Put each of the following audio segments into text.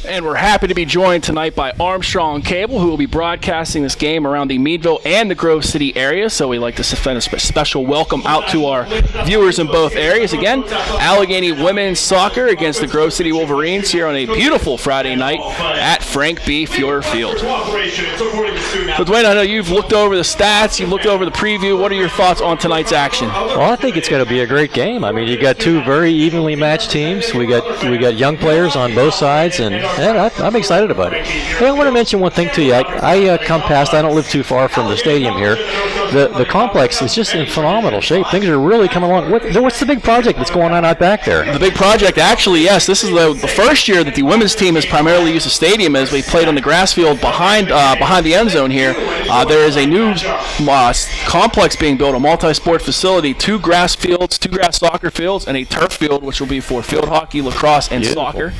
And we're happy to be joined tonight by Armstrong Cable, who will be broadcasting this game around the Meadville and the Grove City area. So we'd like to send a special welcome out to our viewers in both areas. Again, Allegheny-Women soccer against the Grove City Wolverines here on a beautiful Friday night at Frank B. Fuhrer Field. So Duane, I know you've looked over the stats, you've looked over the preview. What are your thoughts on tonight's action? Well, I think it's going to be a great game. I mean, you got two very evenly matched teams. We got young players on both sides, and I'm excited about it. Hey, I want to mention one thing to you. I come past. I don't live too far from the stadium here. The complex is just in phenomenal shape. Things are really coming along. What's the big project that's going on out back there? The big project, actually, yes. This is the first year that the women's team has primarily used the stadium as we played on the grass field behind the end zone here. There is a new complex being built, a multi-sport facility, two grass soccer fields, and a turf field, which will be for field hockey, lacrosse, and soccer.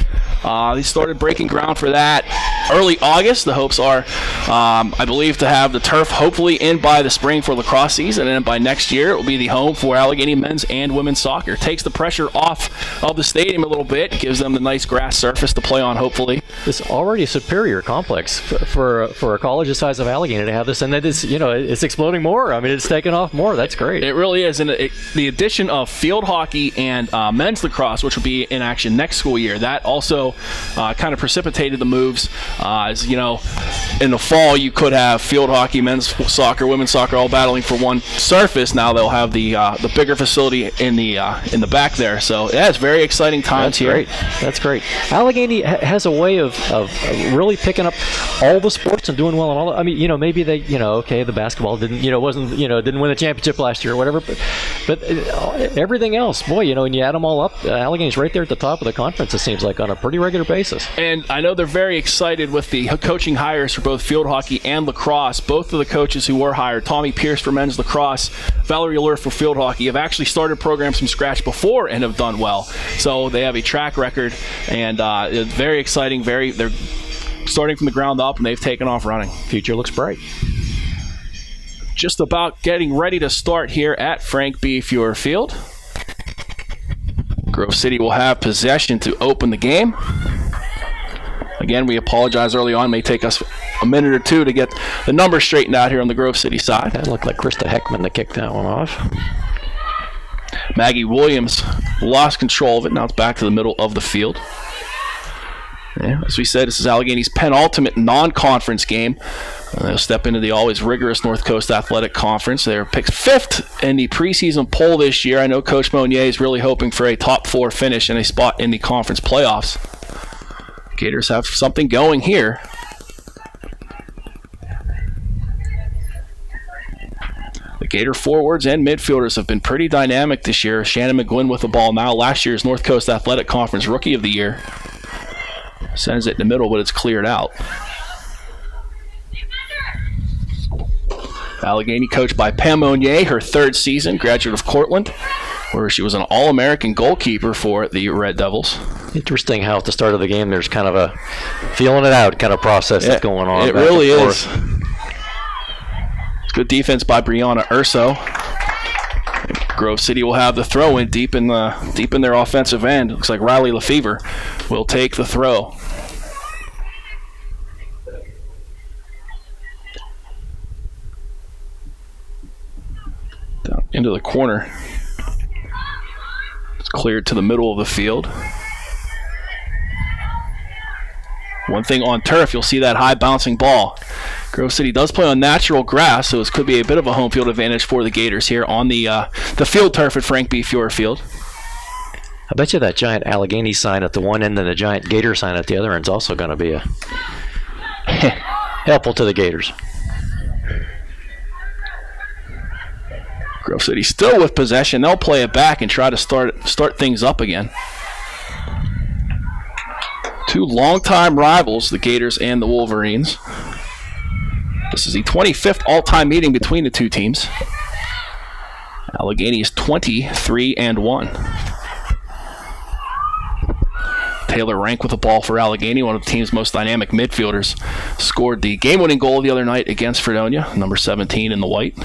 They started breaking ground for that early August. The hopes are, I believe, to have the turf hopefully in by the spring for lacrosse season, and then by next year it will be the home for Allegheny men's and women's soccer. Takes the pressure off of the stadium a little bit, gives them the nice grass surface to play on, hopefully. It's already a superior complex for a college the size of Allegheny to have this, and that is, it's exploding more. I mean, it's taking off more. That's great. It really is, and the addition of field hockey and men's lacrosse, which will be in action next school year, that also kind of precipitated the moves. As you know, in the fall you could have field hockey, men's soccer, women's soccer all battling for one surface. Now they'll have the bigger facility in the back there. So yeah, it's very exciting times here. That's great. Allegheny has a way of really picking up all the sports and doing well in all. I mean, maybe they, the basketball didn't win the championship last year or whatever, but everything else, boy, when you add them all up, Allegheny's right there at the top of the conference. It seems like on a pretty regular basis. And I know they're very excited with the coaching hires for both field hockey and lacrosse. Both of the coaches who were hired, Tommy Pierce for men's lacrosse, Valerie Allure for field hockey, have actually started programs from scratch before and have done well. So they have a track record, and it's very exciting. They're starting from the ground up, and they've taken off running. Future looks bright. Just about getting ready to start here at Frank B. Fuhrer Field. Grove City will have possession to open the game. Again, we apologize early on. It may take us a minute or two to get the numbers straightened out here on the Grove City side. That looked like Krista Heckman to kick that one off. Maggie Williams lost control of it. Now it's back to the middle of the field. Yeah, as we said, this is Allegheny's penultimate non-conference game. They'll step into the always rigorous North Coast Athletic Conference. They're picked 5th in the preseason poll this year. I know Coach Monnier is really hoping for a top 4 finish and a spot in the conference playoffs. Gators have something going here. The Gator forwards and midfielders have been pretty dynamic this year. Shannon McGuinn with the ball now, last year's North Coast Athletic Conference Rookie of the Year. Sends it in the middle, but it's cleared out. Allegheny coached by Pam Monnier, her 3rd season, graduate of Cortland, where she was an All-American goalkeeper for the Red Devils. Interesting how at the start of the game there's kind of a feeling it out kind of process that's going on. It really is. Good defense by Brianna Urso. Grove City will have the throw in deep in their offensive end. Looks like Riley Lefevre will take the throw. Down into the corner. It's cleared to the middle of the field. One thing on turf, you'll see that high bouncing ball. Grove City does play on natural grass, so this could be a bit of a home field advantage for the Gators here on the field turf at Frank B. Fuhrer Field. I bet you that giant Allegheny sign at the one end and the giant Gator sign at the other end is also going to be helpful to the Gators. Grove City still with possession. They'll play it back and try to start things up again. Two longtime rivals, the Gators and the Wolverines. This is the 25th all-time meeting between the two teams. Allegheny is 23-1. Taylor Rank with the ball for Allegheny, one of the team's most dynamic midfielders. Scored the game-winning goal the other night against Fredonia, number 17 in the white.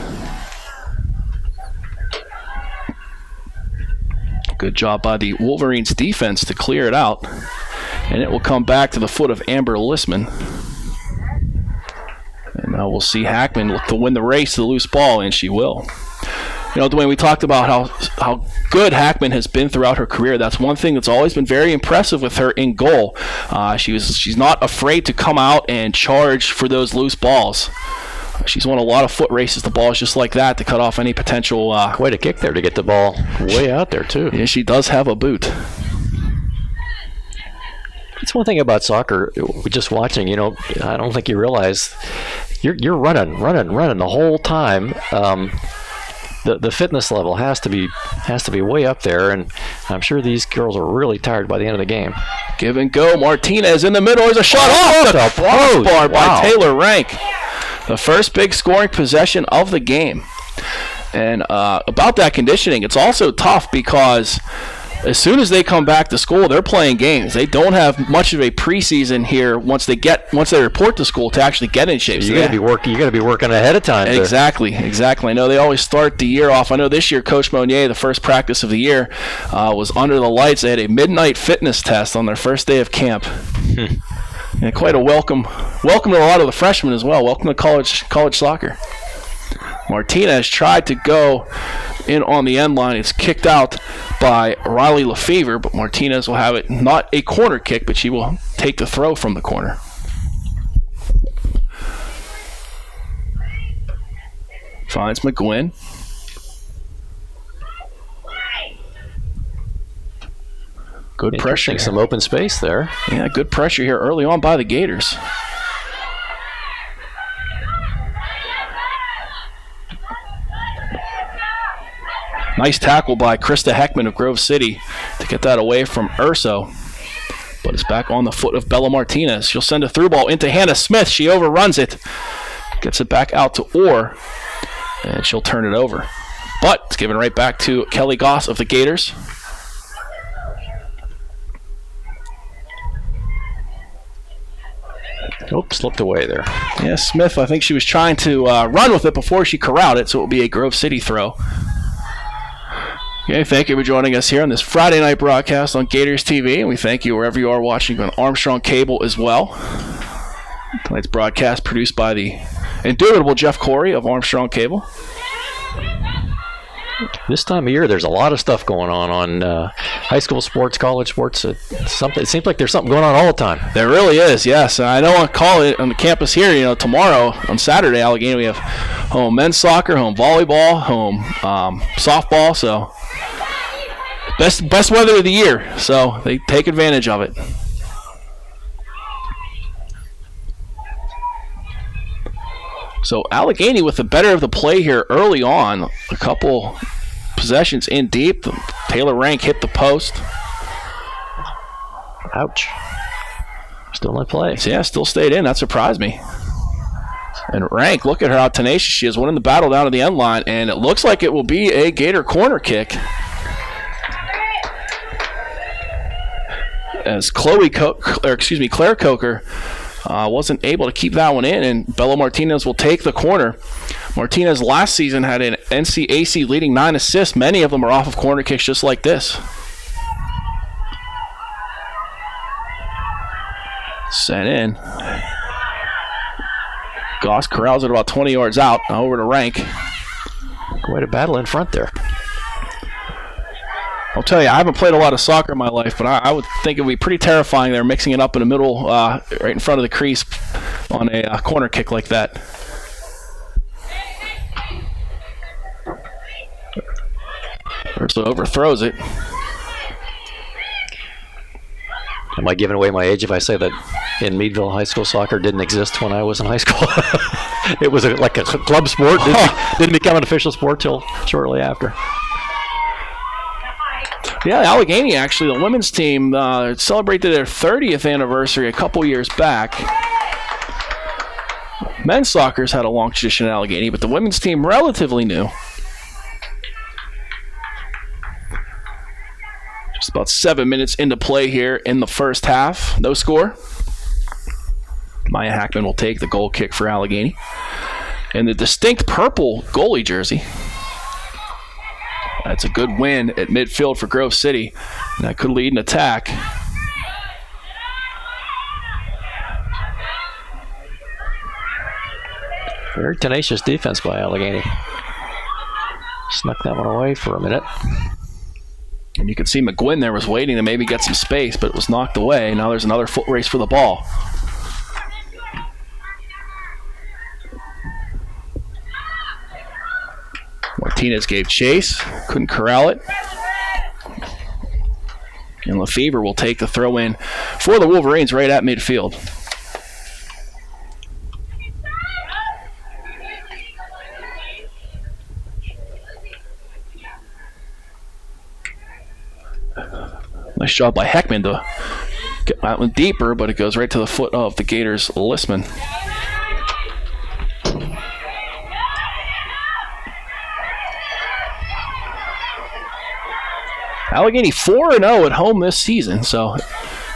Good job by the Wolverines defense to clear it out. And it will come back to the foot of Amber Lissman. And now we'll see Hackman look to win the race to the loose ball, and she will. You know, Duane, we talked about how good Hackman has been throughout her career. That's one thing that's always been very impressive with her in goal. She's not afraid to come out and charge for those loose balls. She's won a lot of foot races, the balls just like that, to cut off any potential... Quite a kick there to get the ball way out there, too. Yeah, she does have a boot. That's one thing about soccer, just watching, you know, I don't think you realize you're running the whole time. The fitness level has to be way up there, and I'm sure these girls are really tired by the end of the game. Give and go. Martinez in the middle. There's a shot off the crossbar by Taylor Rank. The first big scoring possession of the game. And about that conditioning, it's also tough because as soon as they come back to school, they're playing games. They don't have much of a preseason here once they report to school to actually get in shape. So you got to be working ahead of time. Exactly. I know they always start the year off. I know this year Coach Monnier, the first practice of the year, was under the lights. They had a midnight fitness test on their first day of camp. And quite a welcome to a lot of the freshmen as well. Welcome to college soccer. Martinez tried to go in on the end line. It's kicked out by Riley Lefevre, but Martinez will have it, not a corner kick, but she will take the throw from the corner. Finds McGuinn. Good pressure. Some open space there. Yeah, good pressure here early on by the Gators. Nice tackle by Krista Heckman of Grove City to get that away from Urso. But it's back on the foot of Bella Martinez. She'll send a through ball into Hannah Smith. She overruns it. Gets it back out to Orr. And she'll turn it over. But it's given right back to Kelly Goss of the Gators. Oops, slipped away there. Yeah, Smith, I think she was trying to run with it before she corralled it, so it will be a Grove City throw. Okay, thank you for joining us here on this Friday night broadcast on Gators TV, and we thank you wherever you are watching on Armstrong Cable as well. Tonight's broadcast produced by the indubitable Jeff Corey of Armstrong Cable. This time of year, there's a lot of stuff going on high school sports, college sports. It seems like there's something going on all the time. There really is, yes. I know on the campus here, you know, tomorrow on Saturday, Allegheny, we have home men's soccer, home volleyball, home softball. So best weather of the year. So they take advantage of it. So Allegheny with the better of the play here early on. A couple possessions in deep. Taylor Rank hit the post. Ouch. Still in play. Yeah, still stayed in. That surprised me. And Rank, look at her, how tenacious she is, winning the battle down to the end line, and it looks like it will be a Gator corner kick. As Claire Coker wasn't able to keep that one in, and Bella Martinez will take the corner. Martinez last season had an NCAC leading 9 assists. Many of them are off of corner kicks just like this. Sent in. Goss corrals it about 20 yards out. Now over to Rank. Quite a battle in front there. I'll tell you, I haven't played a lot of soccer in my life, but I would think it would be pretty terrifying there, mixing it up in the middle, right in front of the crease on a corner kick like that. Urso overthrows it. Am I giving away my age if I say that in Meadville, high school soccer didn't exist when I was in high school? It was like a club sport. Didn't become an official sport till shortly after. Yeah, Allegheny, actually, the women's team celebrated their 30th anniversary a couple years back. Men's soccer's had a long tradition in Allegheny, but the women's team relatively new. Just about 7 minutes into play here in the first half. No score. Maya Hackman will take the goal kick for Allegheny. And the distinct purple goalie jersey. That's a good win at midfield for Grove City. And that could lead an attack. Very tenacious defense by Allegheny. Snuck that one away for a minute. And you can see McGuinn there was waiting to maybe get some space, but it was knocked away. Now there's another foot race for the ball. Martinez gave chase, couldn't corral it. And Lefevre will take the throw in for the Wolverines right at midfield. Nice job by Heckman to get that one deeper, but it goes right to the foot of the Gators' Listman. Allegheny 4-0 at home this season, so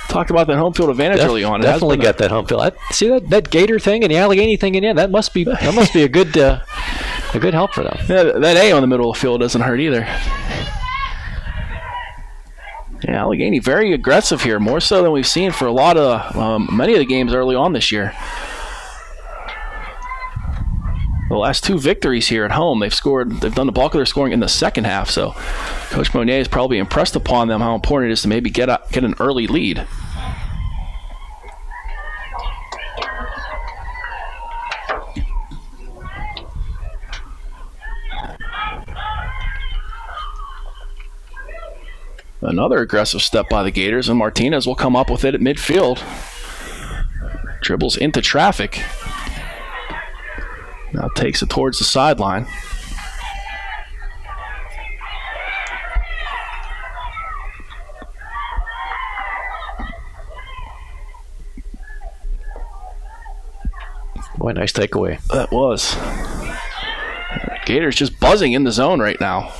talked about that home field advantage early on. Definitely got that home field. See that Gator thing and the Allegheny thing in that must be a good help for them. Yeah, that A on the middle of the field doesn't hurt either. Yeah, Allegheny very aggressive here, more so than we've seen for a lot of many of the games early on this year. The last 2 victories here at home, they've done the bulk of their scoring in the second half, so Coach Monier is probably impressed upon them how important it is to maybe get an early lead. Another aggressive step by the Gators, and Martinez will come up with it at midfield. Dribbles into traffic. Now takes it towards the sideline. Boy, nice takeaway. That was. Gators just buzzing in the zone right now.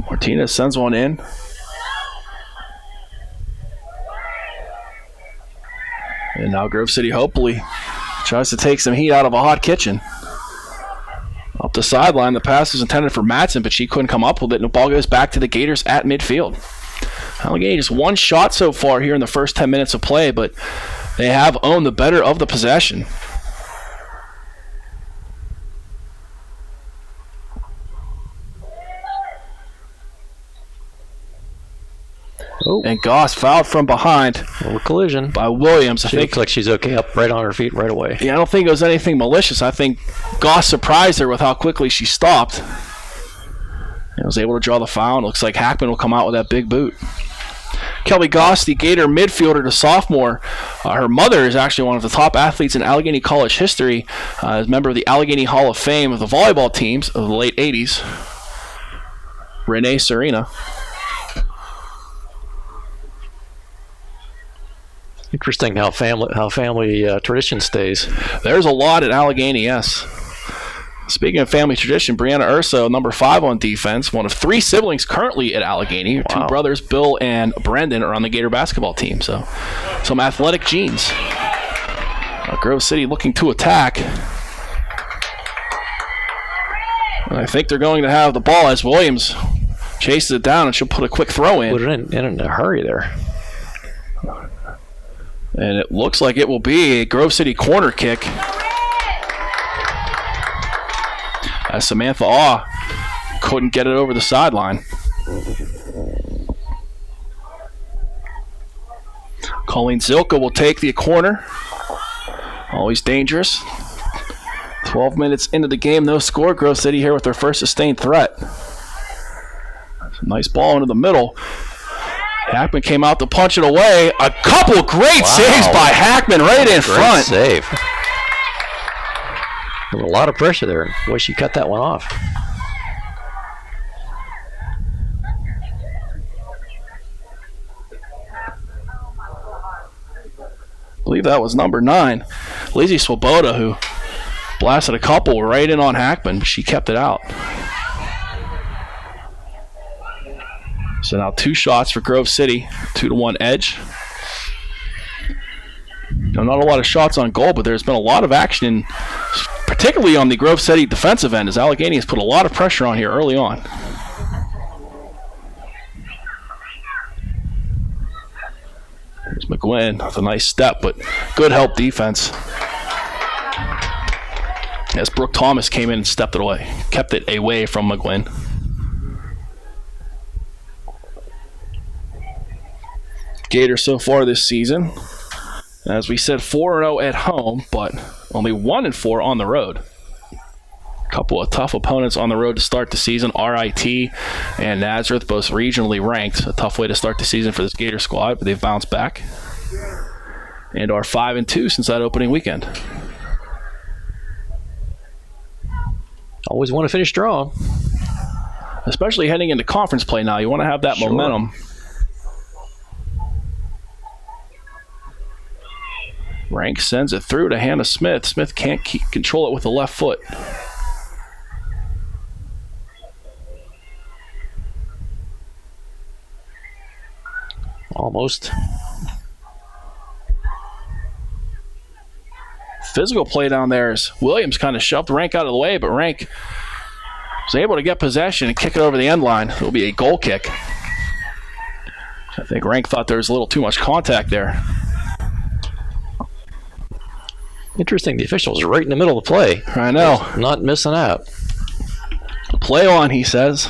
Martinez sends one in. And now Grove City hopefully tries to take some heat out of a hot kitchen. Up the sideline, the pass was intended for Madsen, but she couldn't come up with it, and the ball goes back to the Gators at midfield. Allegheny just one shot so far here in the first 10 minutes of play, but they have owned the better of the possession. Oh. And Goss fouled from behind. A little collision By Williams. She looks like she's okay up right on her feet right away. Yeah, I don't think it was anything malicious. I think Goss surprised her with how quickly she stopped. And was able to draw the foul. And it looks like Hackman will come out with that big boot. Kelly Goss, the Gator midfielder to sophomore. Her mother is actually one of the top athletes in Allegheny College history. As a member of the Allegheny Hall of Fame of the volleyball teams of the late 80s. Renee Serena. Interesting how family tradition stays. There's a lot at Allegheny, yes. Speaking of family tradition, Brianna Urso, number 5 on defense, one of 3 siblings currently at Allegheny. Wow. 2 brothers, Bill and Brendan, are on the Gator basketball team. So some athletic genes. Grove City looking to attack. And I think they're going to have the ball as Williams chases it down, and she'll put a quick throw in. Put it in a hurry there. And it looks like it will be a Grove City corner kick. As Samantha Awe couldn't get it over the sideline. Colleen Zilka will take the corner. Always dangerous. 12 minutes into the game, no score. Grove City here with their first sustained threat. Nice ball into the middle. Hackman came out to punch it away. A couple great saves by Hackman right in front. Great save. There was a lot of pressure there. Boy, she cut that one off. I believe that was number 9. Lizzie Swoboda, who blasted a couple right in on Hackman. She kept it out. So now 2 shots for Grove City, 2-1 edge. Now, not a lot of shots on goal, but there's been a lot of action, particularly on the Grove City defensive end, as Allegheny has put a lot of pressure on here early on. Here's McGuinn with a nice step, but good help defense. As Brooke Thomas came in and stepped it away, kept it away from McGuinn. Gators so far this season, as we said, 4-0 at home, but only 1-4 on the road. A couple of tough opponents on the road to start the season. RIT and Nazareth, both regionally ranked. A tough way to start the season for this Gator squad, but they've bounced back and are 5-2 since that opening weekend. Always want to finish strong. Especially heading into conference play now. You want to have that momentum. Rank sends it through to Hannah Smith. Smith can't control it with the left foot. Almost. Physical play down there as Williams kind of shoved Rank out of the way, but Rank was able to get possession and kick it over the end line. It'll be a goal kick. I think Rank thought there was a little too much contact there. Interesting, the official's right in the middle of the play. I know. Not missing out. Play on, he says.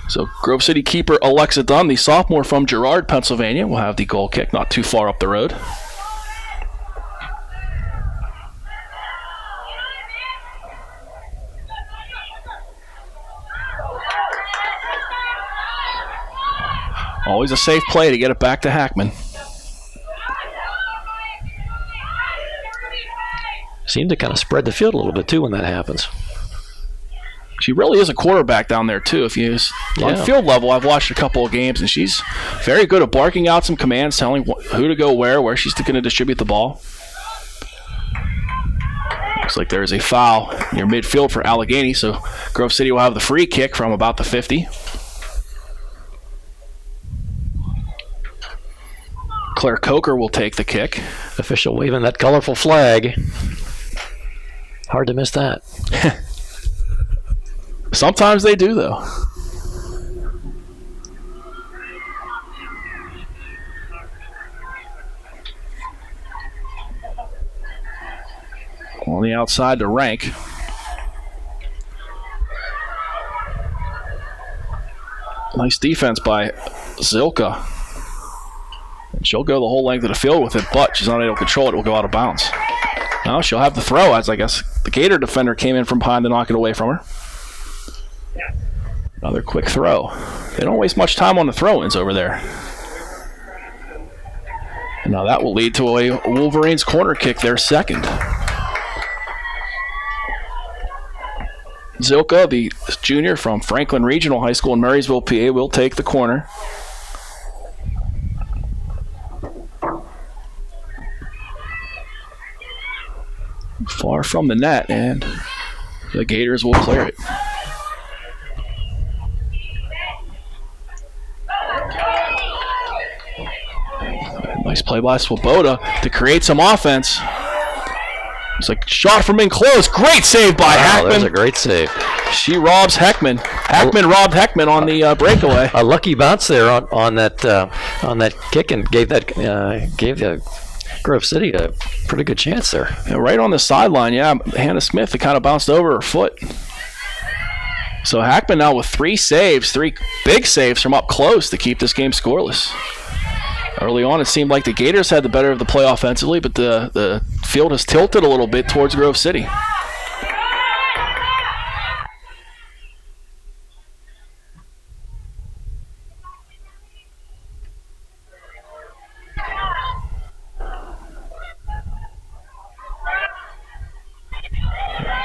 So Grove City keeper Alexa Dunn, the sophomore from Girard, Pennsylvania, will have the goal kick not too far up the road. Always a safe play to get it back to Hackman. Seem to kind of spread the field a little bit, too, when that happens. She really is a quarterback down there, too. If you on field level, I've watched a couple of games, and she's very good at barking out some commands, telling who to go where she's going to distribute the ball. Looks like there is a foul near midfield for Allegheny, so Grove City will have the free kick from about the 50. Claire Coker will take the kick. Official waving that colorful flag. Hard to miss that. Sometimes they do, though. On the outside to Rank. Nice defense by Zilka. And she'll go the whole length of the field with it, but she's not able to control it. It will go out of bounds. Now she'll have the throw, as I guess the Gator defender came in from behind to knock it away from her. Another quick throw. They don't waste much time on the throw-ins over there. And now that will lead to a Wolverines corner kick, their second. Zilka, the junior from Franklin Regional High School in Marysville, PA, will take the corner. Far from the net, and the Gators will clear it. Nice play by Swoboda to create some offense. It's like shot from in close. Great save by Hackman. That was a great save. She robs Heckman. Hackman robbed Heckman on the breakaway. A lucky bounce there on that kick, and gave the Grove City a pretty good chance there. Yeah, right on the sideline, Hannah Smith, it kind of bounced over her foot. So Hackman now with three big saves from up close to keep this game scoreless. Early on, it seemed like the Gators had the better of the play offensively, but the field has tilted a little bit towards Grove City.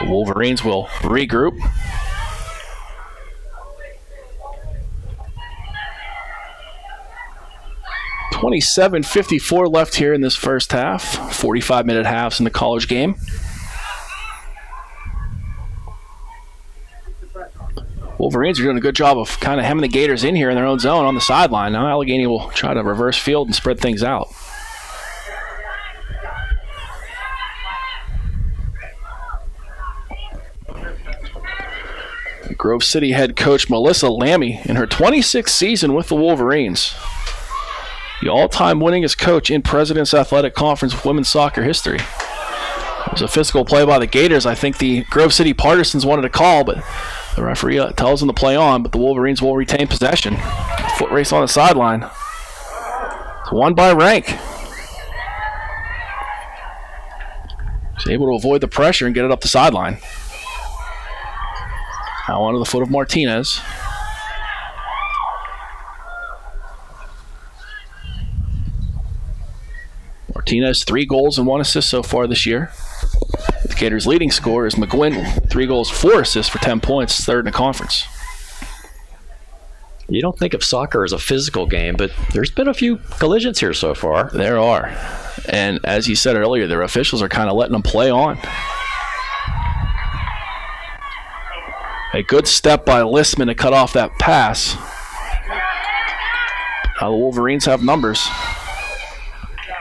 The Wolverines will regroup. .57:54 left here in this first half. 45-minute halves in the college game. Wolverines are doing a good job of kind of hemming the Gators in here in their own zone on the sideline. Now Allegheny will try to reverse field and spread things out. Grove City head coach Melissa Lammy in her 26th season with the Wolverines. the all-time winningest coach in President's Athletic Conference women's soccer history. It was a physical play by the Gators. I think the Grove City Partisans wanted a call, but the referee tells them to play on, but the Wolverines will retain possession. Foot race on the sideline. It's won by Rank. She's able to avoid the pressure and get it up the sideline. Now onto the foot of Martinez. Martinez, 3 goals and 1 assist so far this year. The Gators' leading scorer is McGuinn, 3 goals, 4 assists for 10 points, third in the conference. You don't think of soccer as a physical game, but there's been a few collisions here so far. There are. And as you said earlier, their officials are kind of letting them play on. A good step by Listman to cut off that pass. Now the Wolverines have numbers.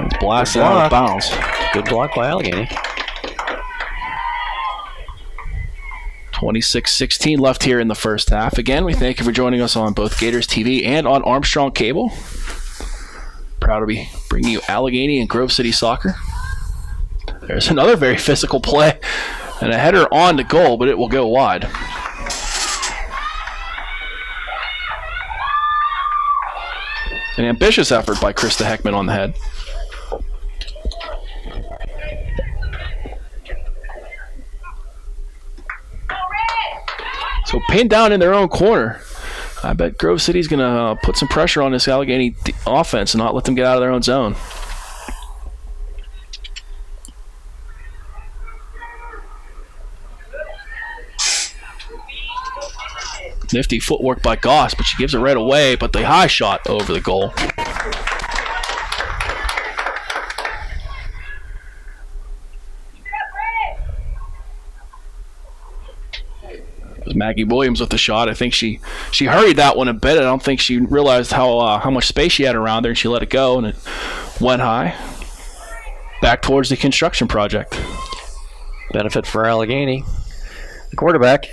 It's blasted out of bounds. Good block by Allegheny. 26-16 left here in the first half. Again, we thank you for joining us on both Gators TV and on Armstrong Cable. Proud to be bringing you Allegheny and Grove City soccer. There's another very physical play and a header on to goal, but it will go wide. An ambitious effort by Krista Heckman on the head. So pinned down in their own corner. I bet Grove City's going to put some pressure on this Allegheny offense and not let them get out of their own zone. Nifty footwork by Goss, but she gives it right away, but the high shot over the goal. Maggie Williams with the shot. I think she hurried that one a bit. I don't think she realized how much space she had around there, and she let it go, and it went high. Back towards the construction project. Benefit for Allegheny. The quarterback.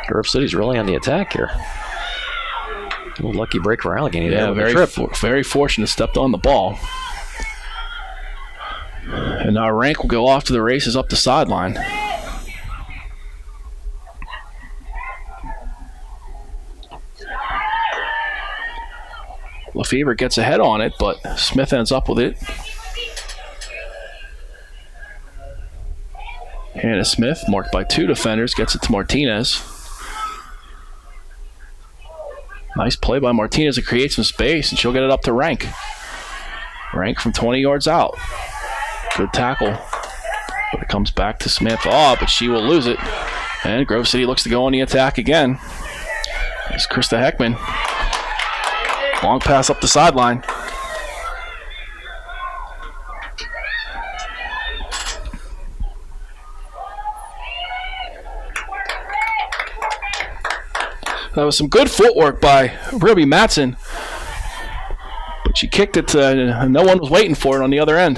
Grove City's really on the attack here. A little lucky break for Allegheny. Yeah, very fortunate, stepped on the ball. And now Rank will go off to the races up the sideline. Lefevre gets ahead on it, but Smith ends up with it. Hannah Smith, marked by 2 defenders, gets it to Martinez. Nice play by Martinez to create some space, and she'll get it up to Rank. Rank from 20 yards out. Good tackle. But it comes back to Smith. But she will lose it. And Grove City looks to go on the attack again. It's Krista Heckman. Long pass up the sideline. That was some good footwork by Ruby Matson, but she kicked it to no one was waiting for it on the other end.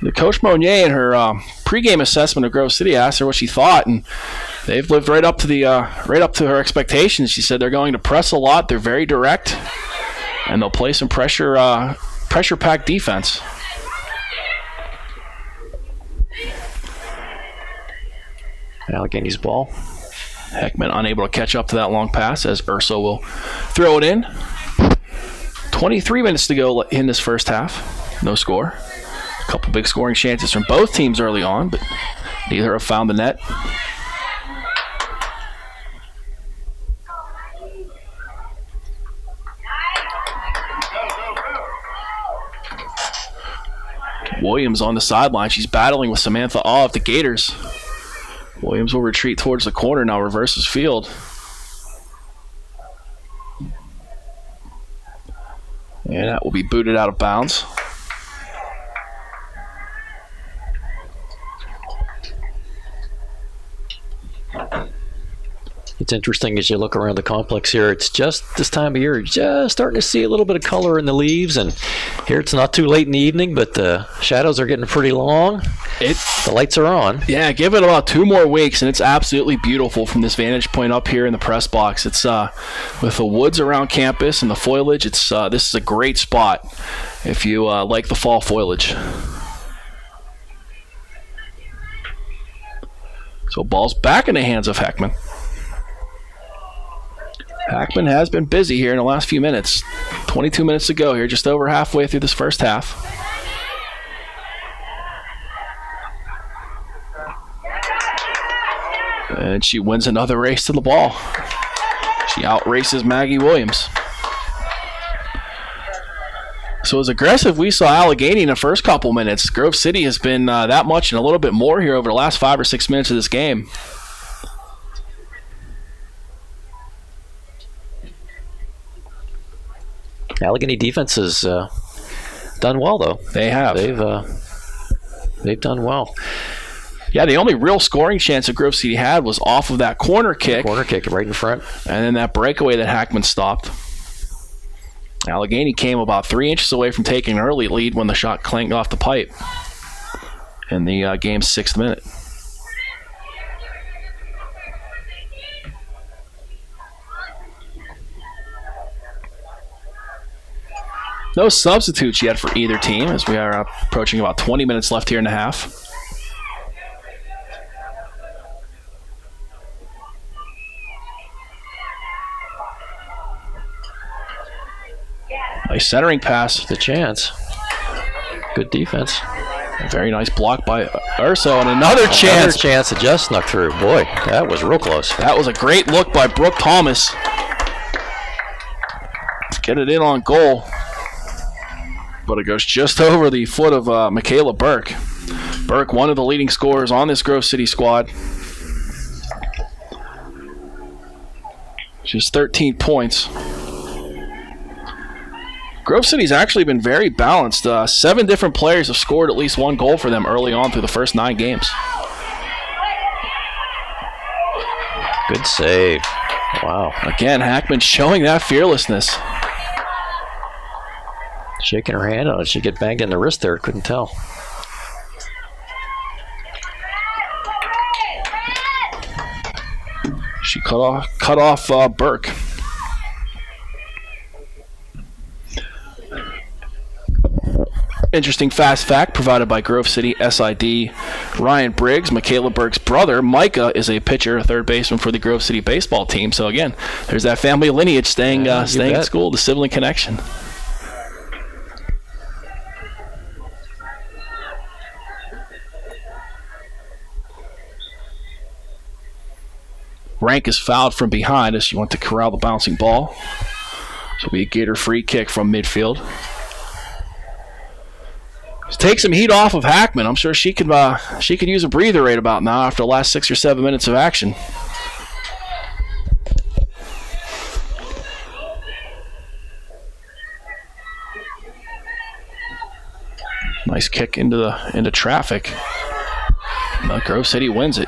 The Coach Monier in her pregame assessment of Grove City asked her what she thought, and they've lived right up to her expectations. She said they're going to press a lot, they're very direct, and they'll play some pressure-packed defense. Allegheny's ball. Heckman unable to catch up to that long pass as Urso will throw it in. 23 minutes to go in this first half. No score. A couple big scoring chances from both teams early on, but neither have found the net. Williams on the sideline. She's battling with Samantha Awe of the Gators. Williams will retreat towards the corner now, reverses field. And that will be booted out of bounds. You interesting as you look around the complex here. It's just this time of year, just starting to see a little bit of color in the leaves. And here it's not too late in the evening, but the shadows are getting pretty long. The lights are on. Yeah, give it about 2 more weeks, and it's absolutely beautiful from this vantage point up here in the press box. It's with the woods around campus and the foliage. This is a great spot if you like the fall foliage. So ball's back in the hands of Heckman. Heckman has been busy here in the last few minutes. 22 minutes to go here, just over halfway through this first half. And she wins another race to the ball. She outraces Maggie Williams. So as aggressive we saw Allegheny in the first couple minutes, Grove City has been that much and a little bit more here over the last 5 or 6 minutes of this game. Allegheny defense has done well, though. They have. They've done well. Yeah, the only real scoring chance that Grove City had was off of that corner kick. Corner kick right in front. And then that breakaway that Heckman stopped. Allegheny came about 3 inches away from taking an early lead when the shot clanged off the pipe in the game's 6th minute. No substitutes yet for either team as we are approaching about 20 minutes left here in the half. Nice centering pass. The chance. Good defense. Very nice block by Urso, and another chance. Another chance that just snuck through. Boy, that was real close. That was a great look by Brooke Thomas. Get it in on goal. But it goes just over the foot of Michaela Burke. Burke, one of the leading scorers on this Grove City squad. She's 13 points. Grove City's actually been very balanced. 7 different players have scored at least 1 goal for them early on through the first 9 games. Good save. Wow. Again, Heckman showing that fearlessness. Shaking her hand on it. She get banged in the wrist there. Couldn't tell. She cut off Burke. Interesting fast fact provided by Grove City SID Ryan Briggs. Michaela Burke's brother, Micah, is a pitcher, a third baseman for the Grove City baseball team. So again, there's that family lineage staying at school, the sibling connection. Rank is fouled from behind as she went to corral the bouncing ball. So it'll be a Gator free kick from midfield. Take some heat off of Heckman. I'm sure she could use a breather right about now after the last 6 or 7 minutes of action. Nice kick into traffic. Grove City wins it.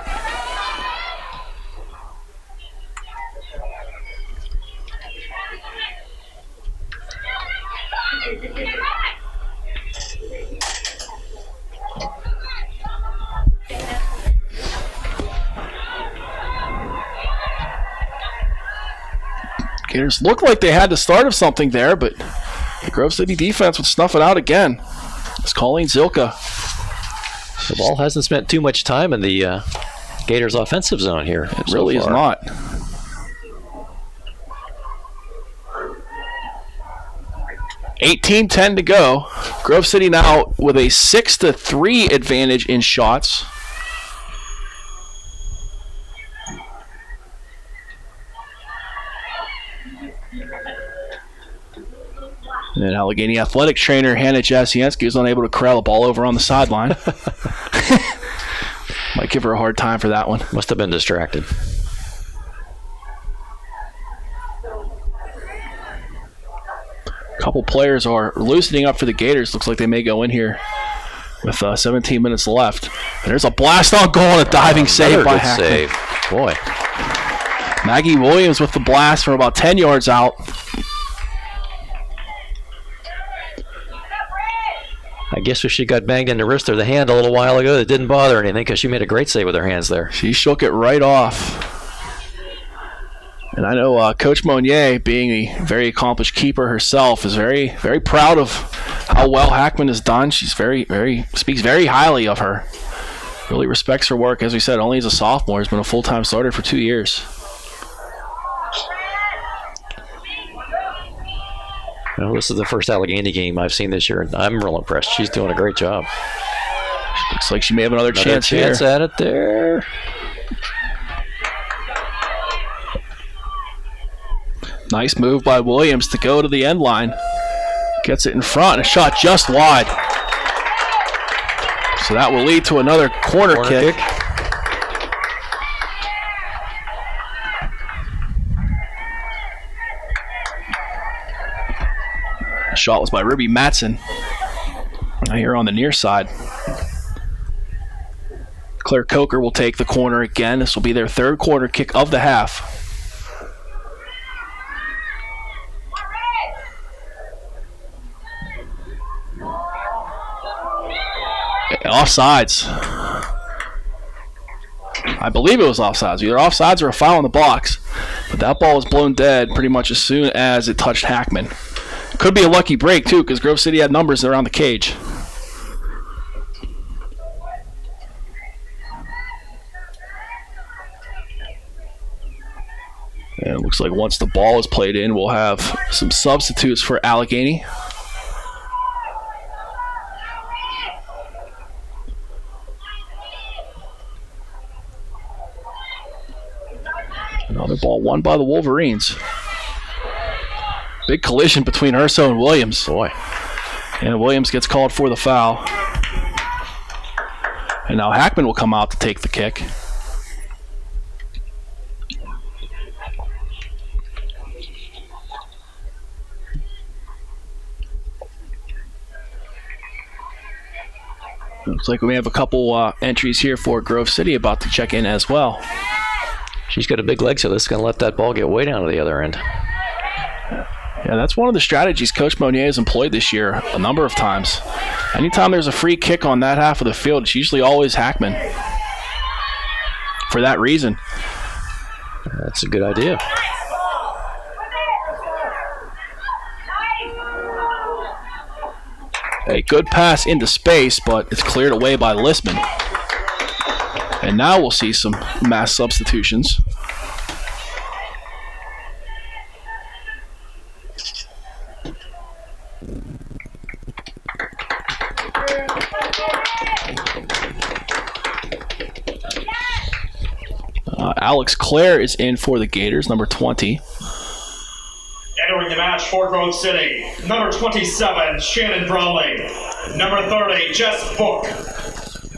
Gators looked like they had the start of something there, but the Grove City defense would snuff it out again. It's Colleen Zilka. The ball hasn't spent too much time in the Gators offensive zone here. It really is not. $18:10 to go. Grove City now with a 6-3 advantage in shots. And Allegheny athletic trainer Hannah Jasienski was unable to corral the ball over on the sideline. Might give her a hard time for that one. Must have been distracted. A couple players are loosening up for the Gators. Looks like they may go in here with 17 minutes left. And there's a blast on goal and a diving save by Hackman. Boy. Maggie Williams with the blast from about 10 yards out. I guess if she got banged in the wrist or the hand a little while ago, it didn't bother anything because she made a great save with her hands there. She shook it right off. And I know Coach Monnier, being a very accomplished keeper herself, is very, very proud of how well Hackman has done. She's speaks very highly of her. Really respects her work. As we said, only as a sophomore, has been a full-time starter for 2 years. Well, this is the first Allegheny game I've seen this year, and I'm real impressed. She's doing a great job. Looks like she may have another chance here. At it there. Nice move by Williams to go to the end line. Gets it in front, and a shot just wide. So that will lead to another corner kick. The shot was by Ruby Matson. Now here on the near side. Claire Coker will take the corner again. This will be their third corner kick of the half. Offsides. I believe it was offsides. Either offsides or a foul in the box. But that ball was blown dead pretty much as soon as it touched Hackman. Could be a lucky break, too, because Grove City had numbers around the cage. And it looks like once the ball is played in, we'll have some substitutes for Allegheny. Another ball won by the Wolverines. Big collision between Urso and Williams. Boy. And Williams gets called for the foul. And now Hackman will come out to take the kick. Looks like we may have a couple entries here for Grove City about to check in as well. She's got a big leg, so this is going to let that ball get way down to the other end. Yeah, that's one of the strategies Coach Monnier has employed this year a number of times. Anytime there's a free kick on that half of the field, it's usually always Hackman. For that reason. That's a good idea. A good pass into space, but it's cleared away by Listman. And now we'll see some mass substitutions. Alex Clare is in for the Gators, number 20. Entering the match for Grove City, number 27, Shannon Brawley. Number 30, Jess Book.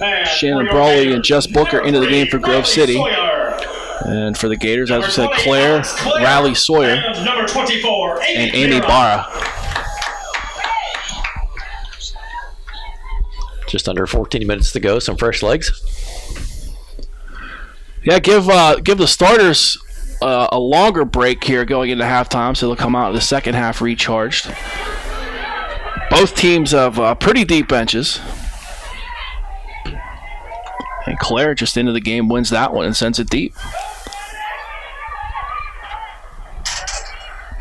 And Shannon Brawley and Jess Booker into the game for Grove City. Sawyer. And for the Gators, as we said, Claire, Riley Sawyer, and number 24, and Amy Barra. Just under 14 minutes to go, some fresh legs. Yeah, give the starters a longer break here going into halftime, so they'll come out in the second half recharged. Both teams have pretty deep benches. And Claire just into the game wins that one and sends it deep.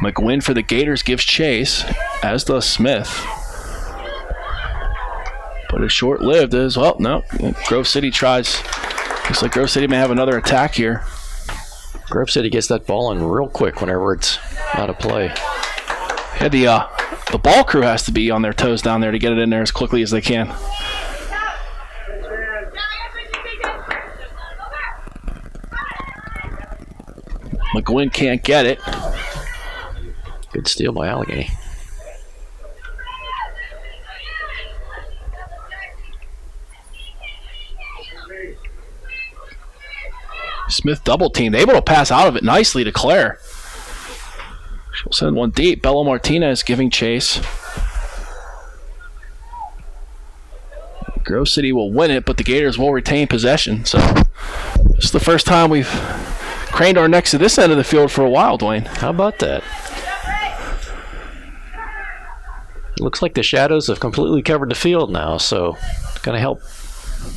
McGuinn for the Gators gives chase, as does Smith. But it's short-lived as well. No, Grove City tries. Looks like Grove City may have another attack here. Grove City gets that ball in real quick whenever it's out of play. Yeah, the ball crew has to be on their toes down there to get it in there as quickly as they can. McGuinn can't get it. Good steal by Allegheny. Smith double teamed, able to pass out of it nicely to Claire. She'll send one deep. Bella Martinez giving chase. Grove City will win it, but the Gators will retain possession. So this is the first time we've craned our necks to this end of the field for a while, Duane. How about that? It looks like the shadows have completely covered the field now, so it's going to help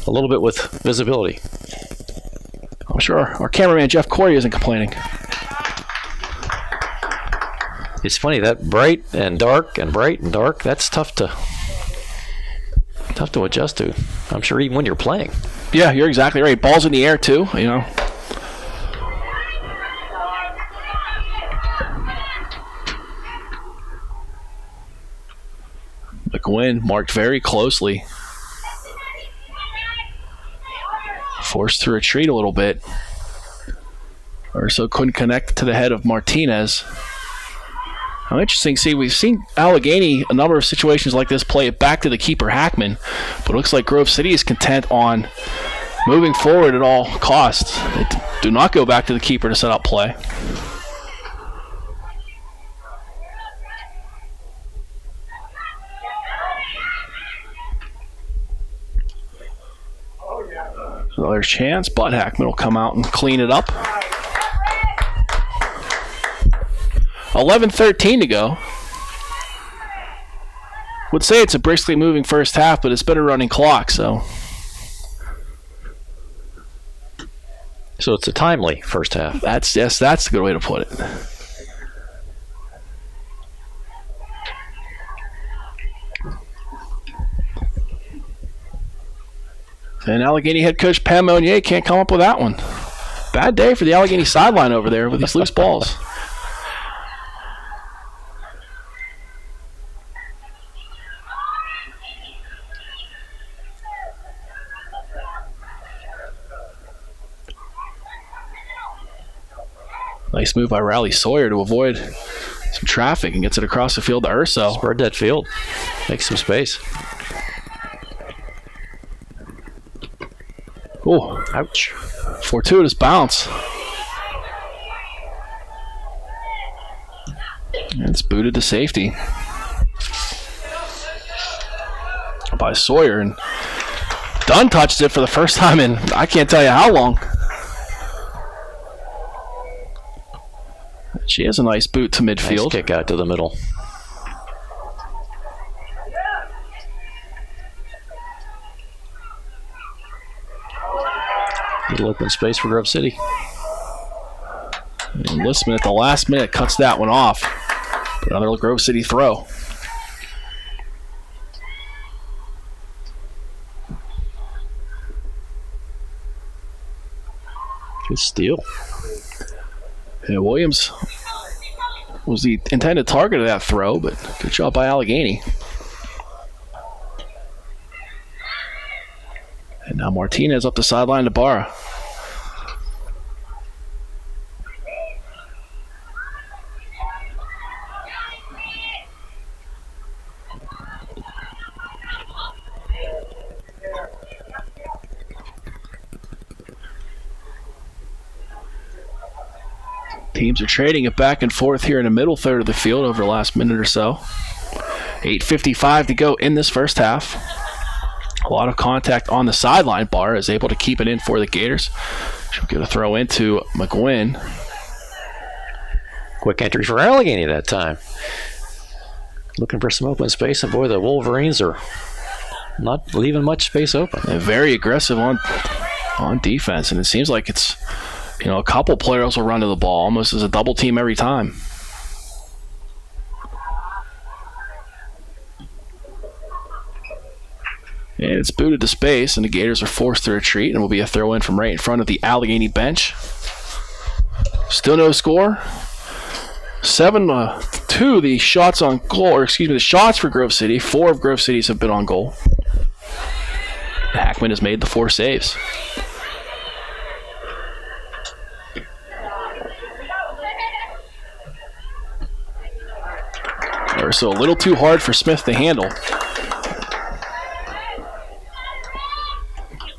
a little bit with visibility. I'm sure our cameraman Jeff Corey isn't complaining. It's funny, that bright and dark and bright and dark, that's tough to adjust to. I'm sure even when you're playing. Yeah, you're exactly right. Ball's in the air too, you know. McGuinn marked very closely. Forced to retreat a little bit. Urso couldn't connect to the head of Martinez. How interesting. See, we've seen Allegheny, a number of situations like this, play it back to the keeper, Hackman. But it looks like Grove City is content on moving forward at all costs. They do not go back to the keeper to set up play. Another chance, but Hackman will come out and clean it up. 11:13 to go. Would say it's a briskly moving first half, but it's been a running clock, so. So it's a timely first half. That's a good way to put it. And Allegheny head coach Pam Monnier can't come up with that one. Bad day for the Allegheny sideline over there with these loose balls. Nice move by Riley Sawyer to avoid some traffic and gets it across the field to Urso. Spread that field. Make some space. Oh, ouch. Fortuitous bounce. And it's booted to safety by Sawyer. And Dunn touched it for the first time in I can't tell you how long. She has a nice boot to midfield. Nice kick out to the middle. Little open space for Grove City. And Listman at the last minute cuts that one off. Another Grove City throw. Good steal. Yeah, Williams was the intended target of that throw, but good job by Allegheny. And now Martinez up the sideline to Barra. Teams are trading it back and forth here in the middle third of the field over the last minute or so. 8:55 to go in this first half. A lot of contact on the sideline. Barr is able to keep it in for the Gators. She'll get a throw into McGuinn. Quick entry for Allegheny that time. Looking for some open space, and boy, the Wolverines are not leaving much space open. They're very aggressive on defense, and it seems like it's, you know, a couple players will run to the ball almost as a double team every time. And it's booted to space, and the Gators are forced to retreat, and will be a throw in from right in front of the Allegheny bench. Still no score. 7-2 the shots on goal, or excuse me, the shots for Grove City. 4 of Grove City's have been on goal. Hackman has made the 4 saves. So a little too hard for Smith to handle.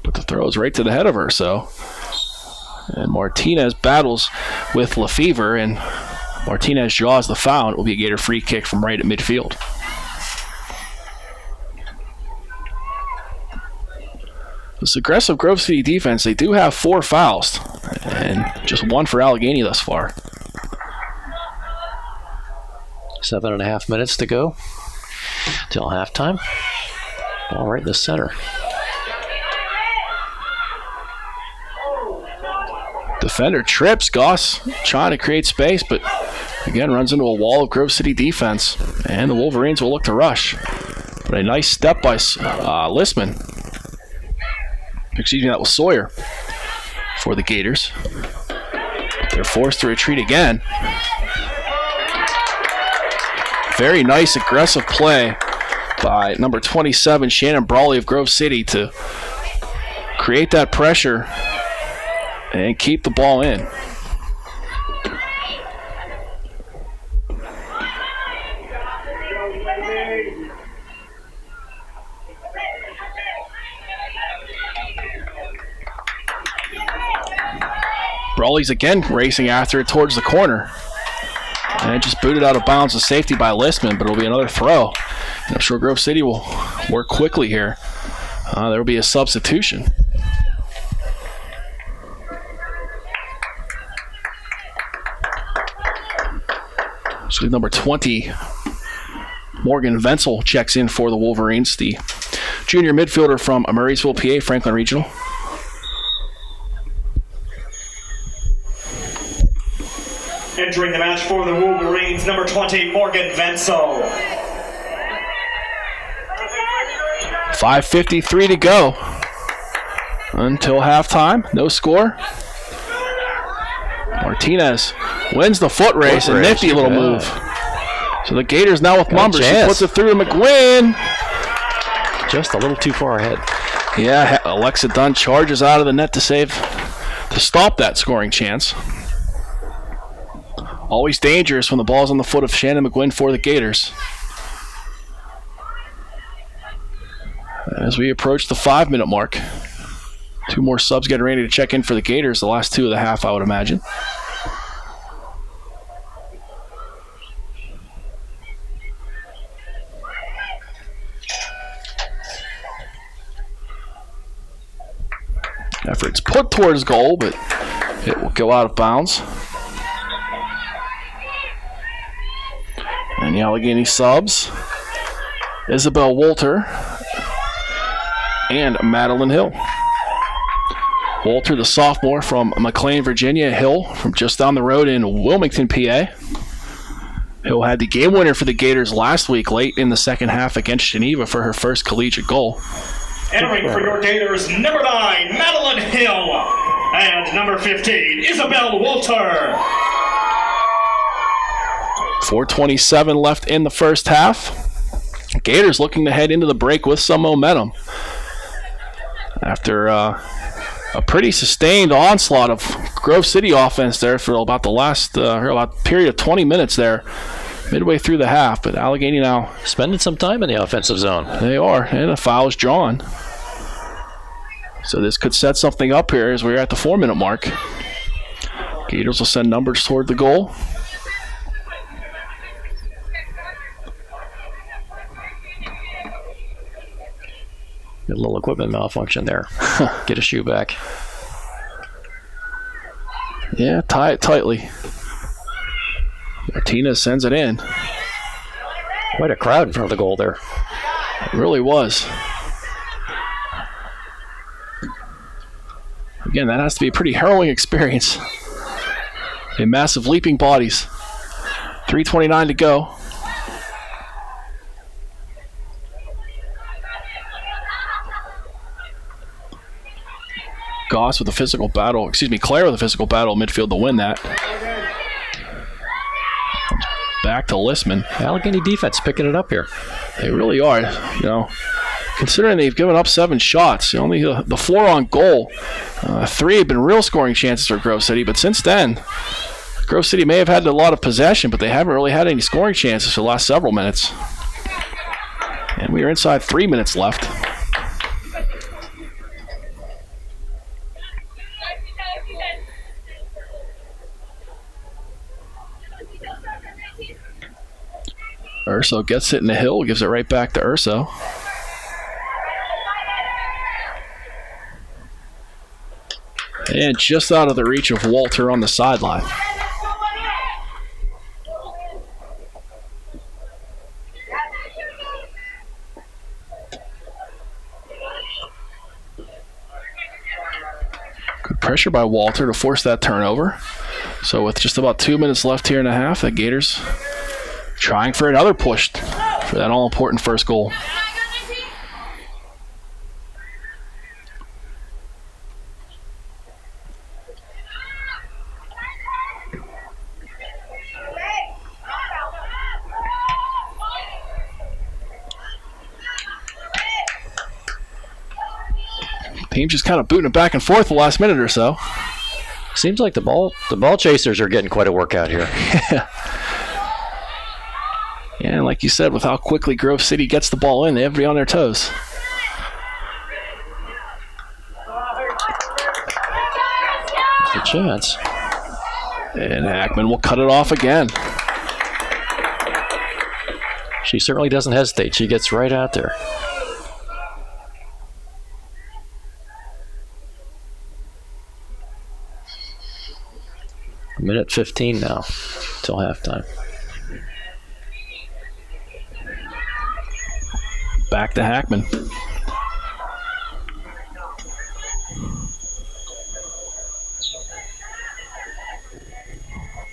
But the throw is right to the head of her, so. And Martinez battles with Lefevre, and Martinez draws the foul, and it will be a Gator free kick from right at midfield. This aggressive Grove City defense, they do have 4 fouls, and just 1 for Allegheny thus far. 7.5 minutes to go till halftime. Ball right in the center. Defender trips. Goss trying to create space, but again runs into a wall of Grove City defense, and the Wolverines will look to rush. But a nice step by Listman. Excuse me, that was Sawyer for the Gators. They're forced to retreat again. Very nice aggressive play by number 27, Shannon Brawley of Grove City, to create that pressure and keep the ball in. Brawley's again racing after it towards the corner. And it just booted out of bounds of safety by Listman, but it'll be another throw. And I'm sure Grove City will work quickly here. There will be a substitution. So number 20, Morgan Venzel, checks in for the Wolverines, the junior midfielder from Murraysville, PA, Franklin Regional. Entering the match for the Wolverines, number 20, Morgan Venzel. 5:53 to go until halftime. No score. Martinez wins the foot race, a nifty little move. So the Gators now with numbers. She puts it through to McGuinn. Just a little too far ahead. Yeah, Alexa Dunn charges out of the net to stop that scoring chance. Always dangerous when the ball's on the foot of Shannon McGuinn for the Gators. As we approach the 5-minute mark, 2 more subs getting ready to check in for the Gators, the last 2 of the half, I would imagine. Efforts put towards goal, but it will go out of bounds. And the Allegheny subs, Isabel Wolter and Madeline Hill. Wolter, the sophomore from McLean, Virginia. Hill from just down the road in Wilmington, PA. Hill had the game winner for the Gators last week late in the second half against Geneva for her first collegiate goal. Entering for your Gators, number 9, Madeline Hill, and number 15, Isabel Wolter. 4:27 left in the first half. Gators looking to head into the break with some momentum. After a pretty sustained onslaught of Grove City offense there for about the last about period of 20 minutes there, midway through the half. But Allegheny now spending some time in the offensive zone. They are, and a foul is drawn. So this could set something up here as we're at the 4-minute mark. Gators will send numbers toward the goal. A little equipment malfunction there. Get a shoe back. Yeah, tie it tightly. Martinez sends it in. Quite a crowd in front of the goal there. It really was. Again, that has to be a pretty harrowing experience. A massive leaping bodies. 3:29 to go. Goss with a physical battle, Claire with a physical battle midfield to win that. Back to Listman. Allegheny defense picking it up here. They really are, considering they've given up 7 shots, only the 4 on goal. 3 have been real scoring chances for Grove City, but since then, Grove City may have had a lot of possession, but they haven't really had any scoring chances for the last several minutes. And we are inside 3 minutes left. Urso gets it in the Hill, gives it right back to Urso. And just out of the reach of Walter on the sideline. Good pressure by Walter to force that turnover. So with just about 2 minutes left here in the half, the Gators trying for another push for that all-important first goal. Team just kind of booting it back and forth the last minute or so. Seems like the ball chasers are getting quite a workout here. Yeah, and like you said, with how quickly Grove City gets the ball in, they have to be on their toes. There's a chance. And Hackman will cut it off again. She certainly doesn't hesitate. She gets right out there. Minute 15 now till halftime. Back to Hackman.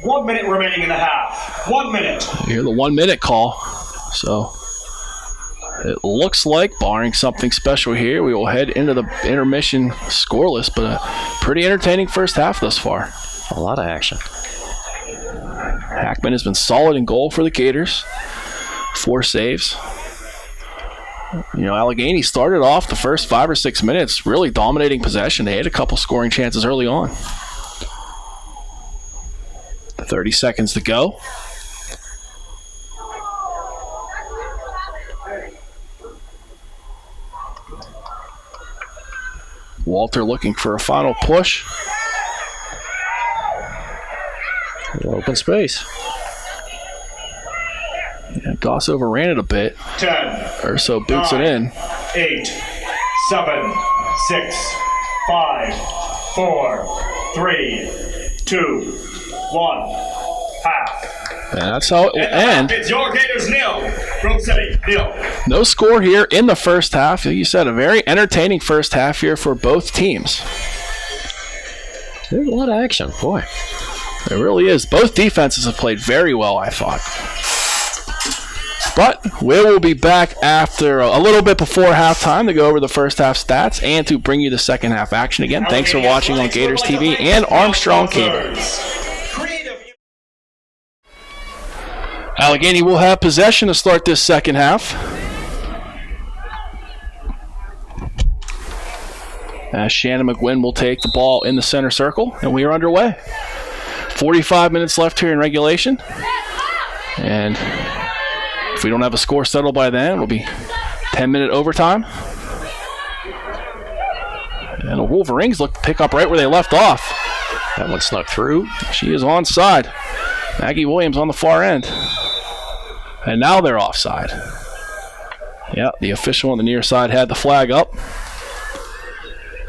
One minute remaining in the half. 1 minute. You hear the 1 minute call. So it looks like, barring something special here, we will head into the intermission scoreless, but a pretty entertaining first half thus far. A lot of action. Hackman has been solid in goal for the Gators. 4 saves. You know, Allegheny started off the first 5 or 6 minutes really dominating possession. They had a couple scoring chances early on. 30 seconds to go. Walter looking for a final push. Open space. Yeah, Goss overran it a bit. 10. Urso boots it in. 8, 7, 6, 5, 4, 3, 2, 1. Half. And that's how it will end. It's your Gators 0. Grove City 0. No score here in the first half. You said a very entertaining first half here for both teams. There's a lot of action. Boy. It really is. Both defenses have played very well, I thought. But we will be back after a little bit before halftime to go over the first half stats and to bring you the second half action again. Thanks for watching on Gators TV and Armstrong Cable. Allegheny will have possession to start this second half. As Shannon McGuinn will take the ball in the center circle, and we are underway. 45 minutes left here in regulation. And if we don't have a score settled by then, it'll be 10-minute overtime. And the Wolverines look to pick up right where they left off. That one snuck through. She is onside. Maggie Williams on the far end. And now they're offside. Yeah, the official on the near side had the flag up.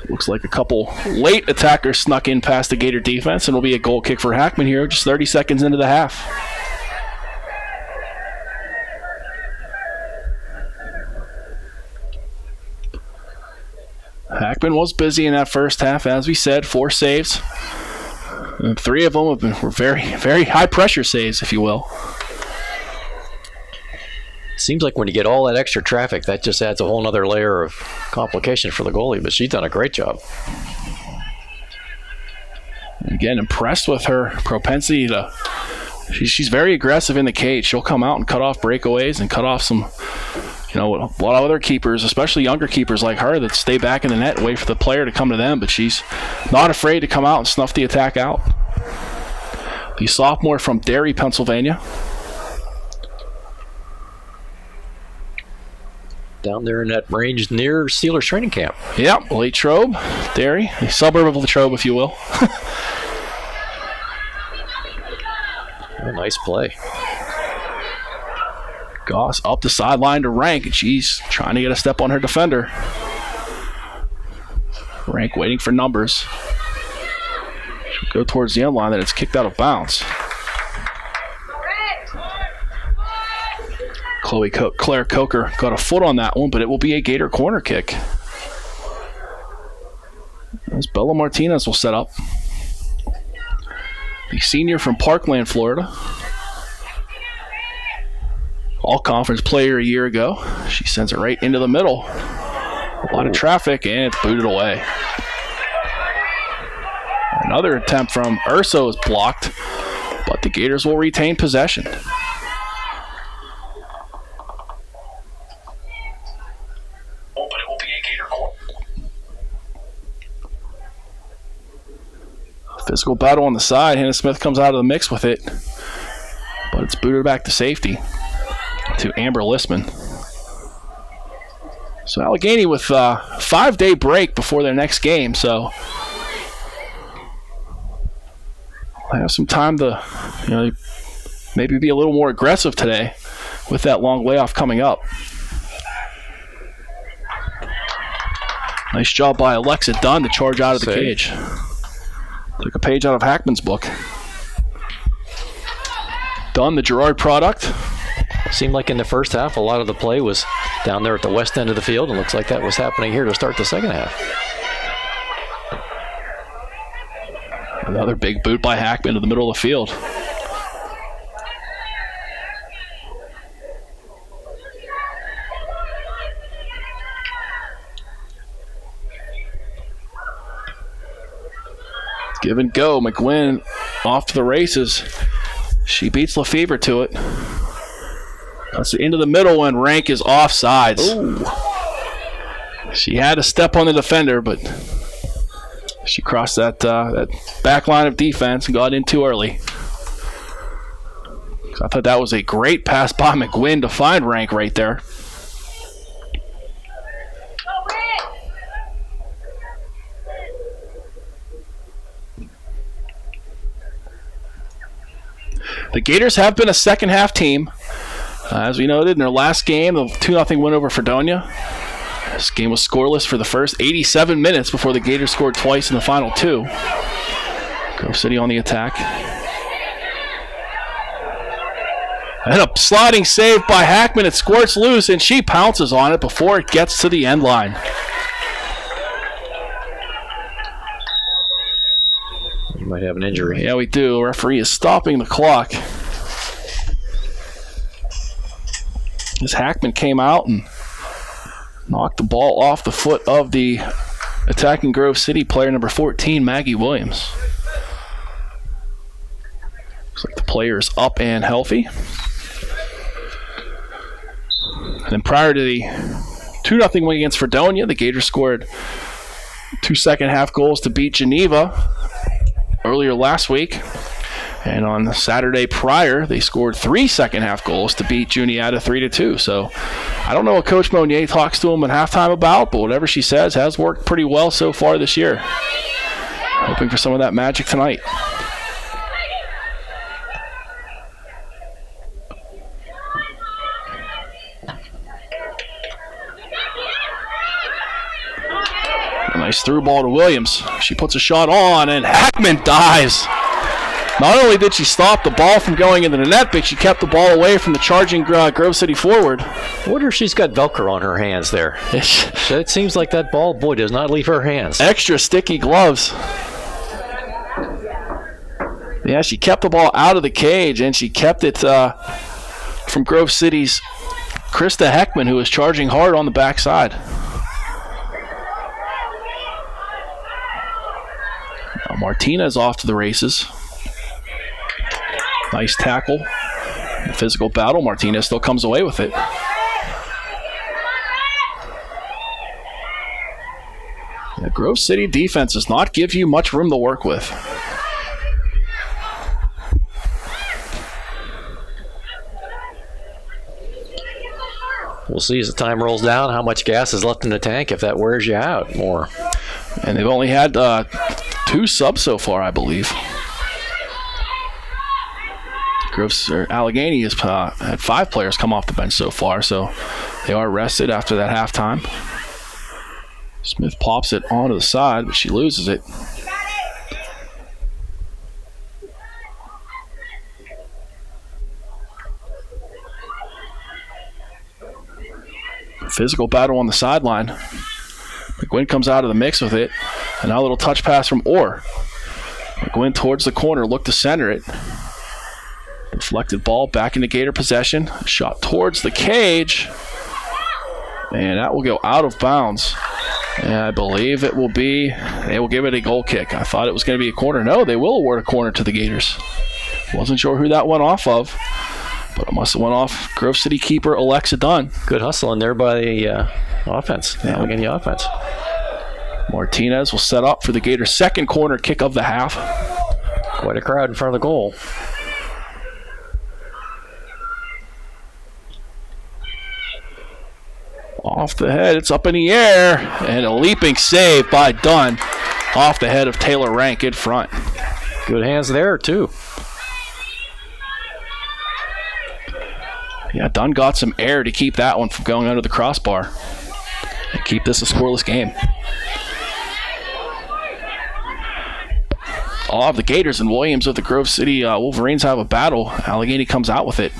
Looks like a couple late attackers snuck in past the Gator defense, and it'll be a goal kick for Hackman here just 30 seconds into the half. Hackman was busy in that first half, as we said, 4 saves. And 3 of them were very, very high-pressure saves, if you will. Seems like when you get all that extra traffic, that just adds a whole other layer of complication for the goalie, but she's done a great job. Again, impressed with her propensity to... She's very aggressive in the cage. She'll come out and cut off breakaways and cut off some... You know, a lot of other keepers, especially younger keepers like her, that stay back in the net and wait for the player to come to them, but she's not afraid to come out and snuff the attack out. The sophomore from Derry, Pennsylvania. Down there in that range near Steelers training camp. Yep, Latrobe, Derry, a suburb of Latrobe, if you will. A nice play. Goss up the sideline to Rank, and she's trying to get a step on her defender. Rank waiting for numbers. She'll go towards the end line, then it's kicked out of bounds. Claire Coker got a foot on that one, but it will be a Gator corner kick. As Bella Martinez will set up. The senior from Parkland, Florida. All-conference player a year ago. She sends it right into the middle. A lot of traffic, and it's booted away. Another attempt from Urso is blocked, but the Gators will retain possession. Physical battle on the side. Hannah Smith comes out of the mix with it, but it's booted back to safety to Amber Listman. So Allegheny with a 5-day break before their next game, so I have some time to, maybe be a little more aggressive today with that long layoff coming up. Nice job by Alexa Dunn to charge out of the cage. Took a page out of Hackman's book. Dunn, the Girard product. Seemed like in the first half, a lot of the play was down there at the west end of the field. It looks like that was happening here to start the second half. Another big boot by Hackman to the middle of the field. Give and go. McGuinn off to the races. She beats Lefevre to it. That's into the middle, and Rank is offsides. Ooh. She had to step on the defender, but she crossed that back line of defense and got in too early. I thought that was a great pass by McGuinn to find Rank right there. The Gators have been a second-half team. As we noted in their last game, the 2-0 win over Fredonia. This game was scoreless for the first 87 minutes before the Gators scored twice in the final two. Grove City on the attack. And a sliding save by Hackman. It squirts loose, and she pounces on it before it gets to the end line. You might have an injury. Yeah, we do. The referee is stopping the clock. As Hackman came out and knocked the ball off the foot of the attacking Grove City player number 14, Maggie Williams. Looks like the player is up and healthy. And then prior to the 2-0 win against Fredonia, the Gators scored 2 second-half goals to beat Geneva earlier last week. And on the Saturday prior, they scored 3 second-half goals to beat Juniata 3-2. So I don't know what Coach Monier talks to him at halftime about, but whatever she says has worked pretty well so far this year. Hoping for some of that magic tonight. A nice through ball to Williams. She puts a shot on, and Hackman dives. Not only did she stop the ball from going into the net, but she kept the ball away from the charging Grove City forward. I wonder if she's got Velcro on her hands there. It seems like that ball, boy, does not leave her hands. Extra sticky gloves. Yeah, she kept the ball out of the cage, and she kept it from Grove City's Krista Heckman, who was charging hard on the backside. Now Martinez off to the races. Nice tackle. Physical battle. Martinez still comes away with it. The Grove City defense does not give you much room to work with. We'll see as the time rolls down how much gas is left in the tank if that wears you out more. And they've only had 2 subs so far, I believe. Allegheny has had 5 players come off the bench so far, so they are rested after that halftime. Smith pops it onto the side, but she loses it. Physical battle on the sideline. McGuinn comes out of the mix with it. And now a little touch pass from Orr. McGuinn towards the corner, look to center it. Deflected ball back into Gator possession. Shot towards the cage. And that will go out of bounds. And I believe it will be, they will give it a goal kick. I thought it was going to be a corner. No, they will award a corner to the Gators. Wasn't sure who that went off of, but it must have went off Grove City keeper Alexa Dunn. Good hustle in there by the offense, the Allegheny offense. Martinez will set up for the Gators' second corner kick of the half. Quite a crowd in front of the goal. Off the head, it's up in the air, and a leaping save by Dunn off the head of Taylor Rank in front. Good hands there, too. Yeah, Dunn got some air to keep that one from going under the crossbar and keep this a scoreless game. All of the Gators and Williams with the Grove City Wolverines have a battle. Allegheny comes out with it.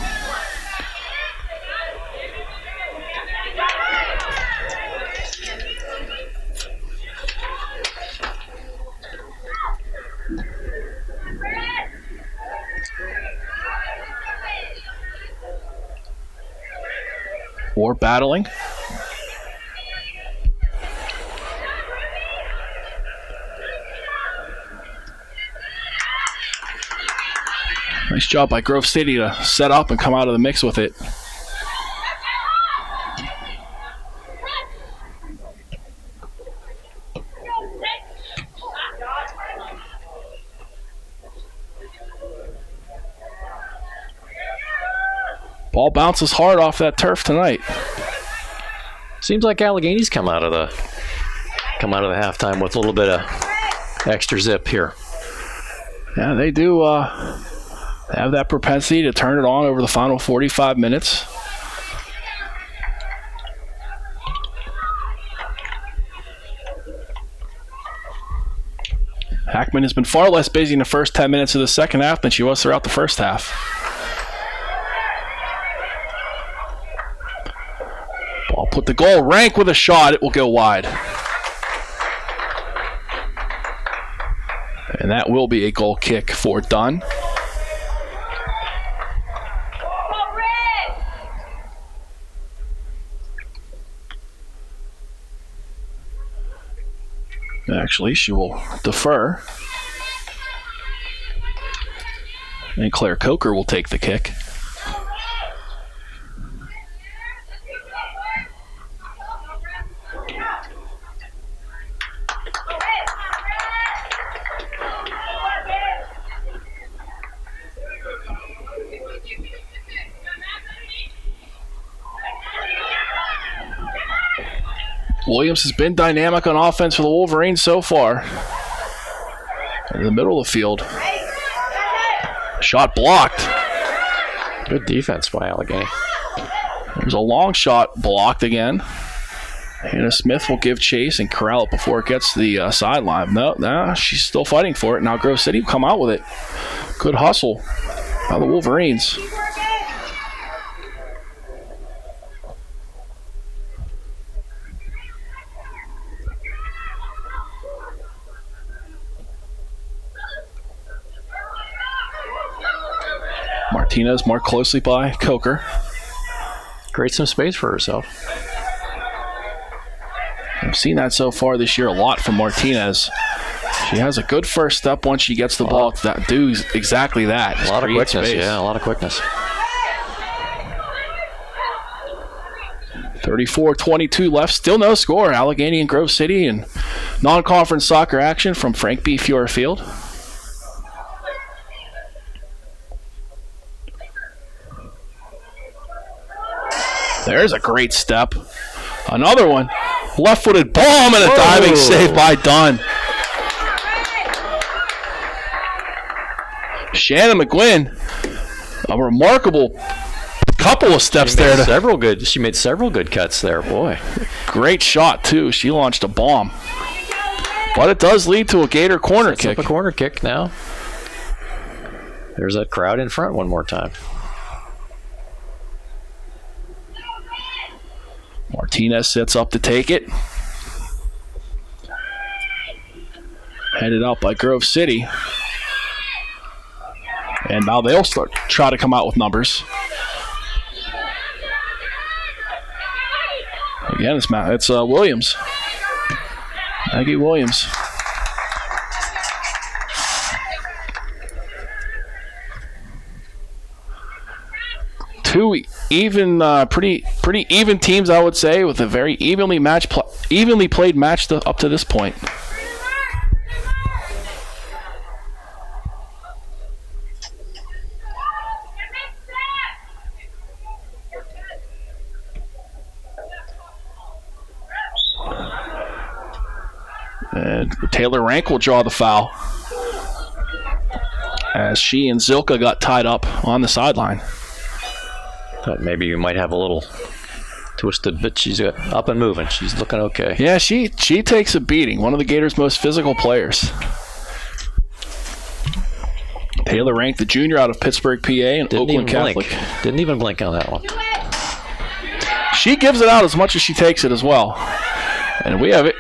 Or battling. Nice job by Grove City to set up and come out of the mix with it. Ball bounces hard off that turf tonight. Seems like Allegheny's come out of the halftime with a little bit of extra zip here. Yeah, they do have that propensity to turn it on over the final 45 minutes. Hackman has been far less busy in the first 10 minutes of the second half than she was throughout the first half. Ball put the goal. Rank with a shot. It will go wide. And that will be a goal kick for Dunn. Actually, she will defer. And Claire Coker will take the kick. Williams has been dynamic on offense for the Wolverines so far. In the middle of the field. Shot blocked. Good defense by Allegheny. There's a long shot blocked again. Hannah Smith will give chase and corral it before it gets to the sideline. No, she's still fighting for it. Now Grove City will come out with it. Good hustle by the Wolverines. Martinez marked closely by Coker. Creates some space for herself. I've seen that so far this year a lot from Martinez. She has a good first step once she gets the ball to do exactly that. A lot of quickness, yeah, a lot of quickness. 34-22 left, still no score. Allegheny and Grove City in non-conference soccer action from Frank B. Fiora Field. There's a great step. Another one. Left-footed bomb and a diving save by Dunn. Shannon McGuinn, a remarkable couple of steps there. She made several good cuts there, boy. Great shot, too. She launched a bomb. But it does lead to a Gator corner kick. Up a corner kick now. There's that crowd in front one more time. Martinez sets up to take it. Headed out by Grove City. And now they'll try to come out with numbers. Again, it's Williams. Maggie Williams. Two even, pretty even teams, I would say, with a very evenly played match up to this point. And Taylor Rank will draw the foul as she and Zilka got tied up on the sideline. Thought maybe you might have a little twisted, but she's up and moving. She's looking okay. Yeah, she takes a beating. One of the Gators' most physical players. Taylor Rank, the junior out of Pittsburgh, PA, and Oakland Catholic. Didn't even blink on that one. She gives it out as much as she takes it as well. And we have it.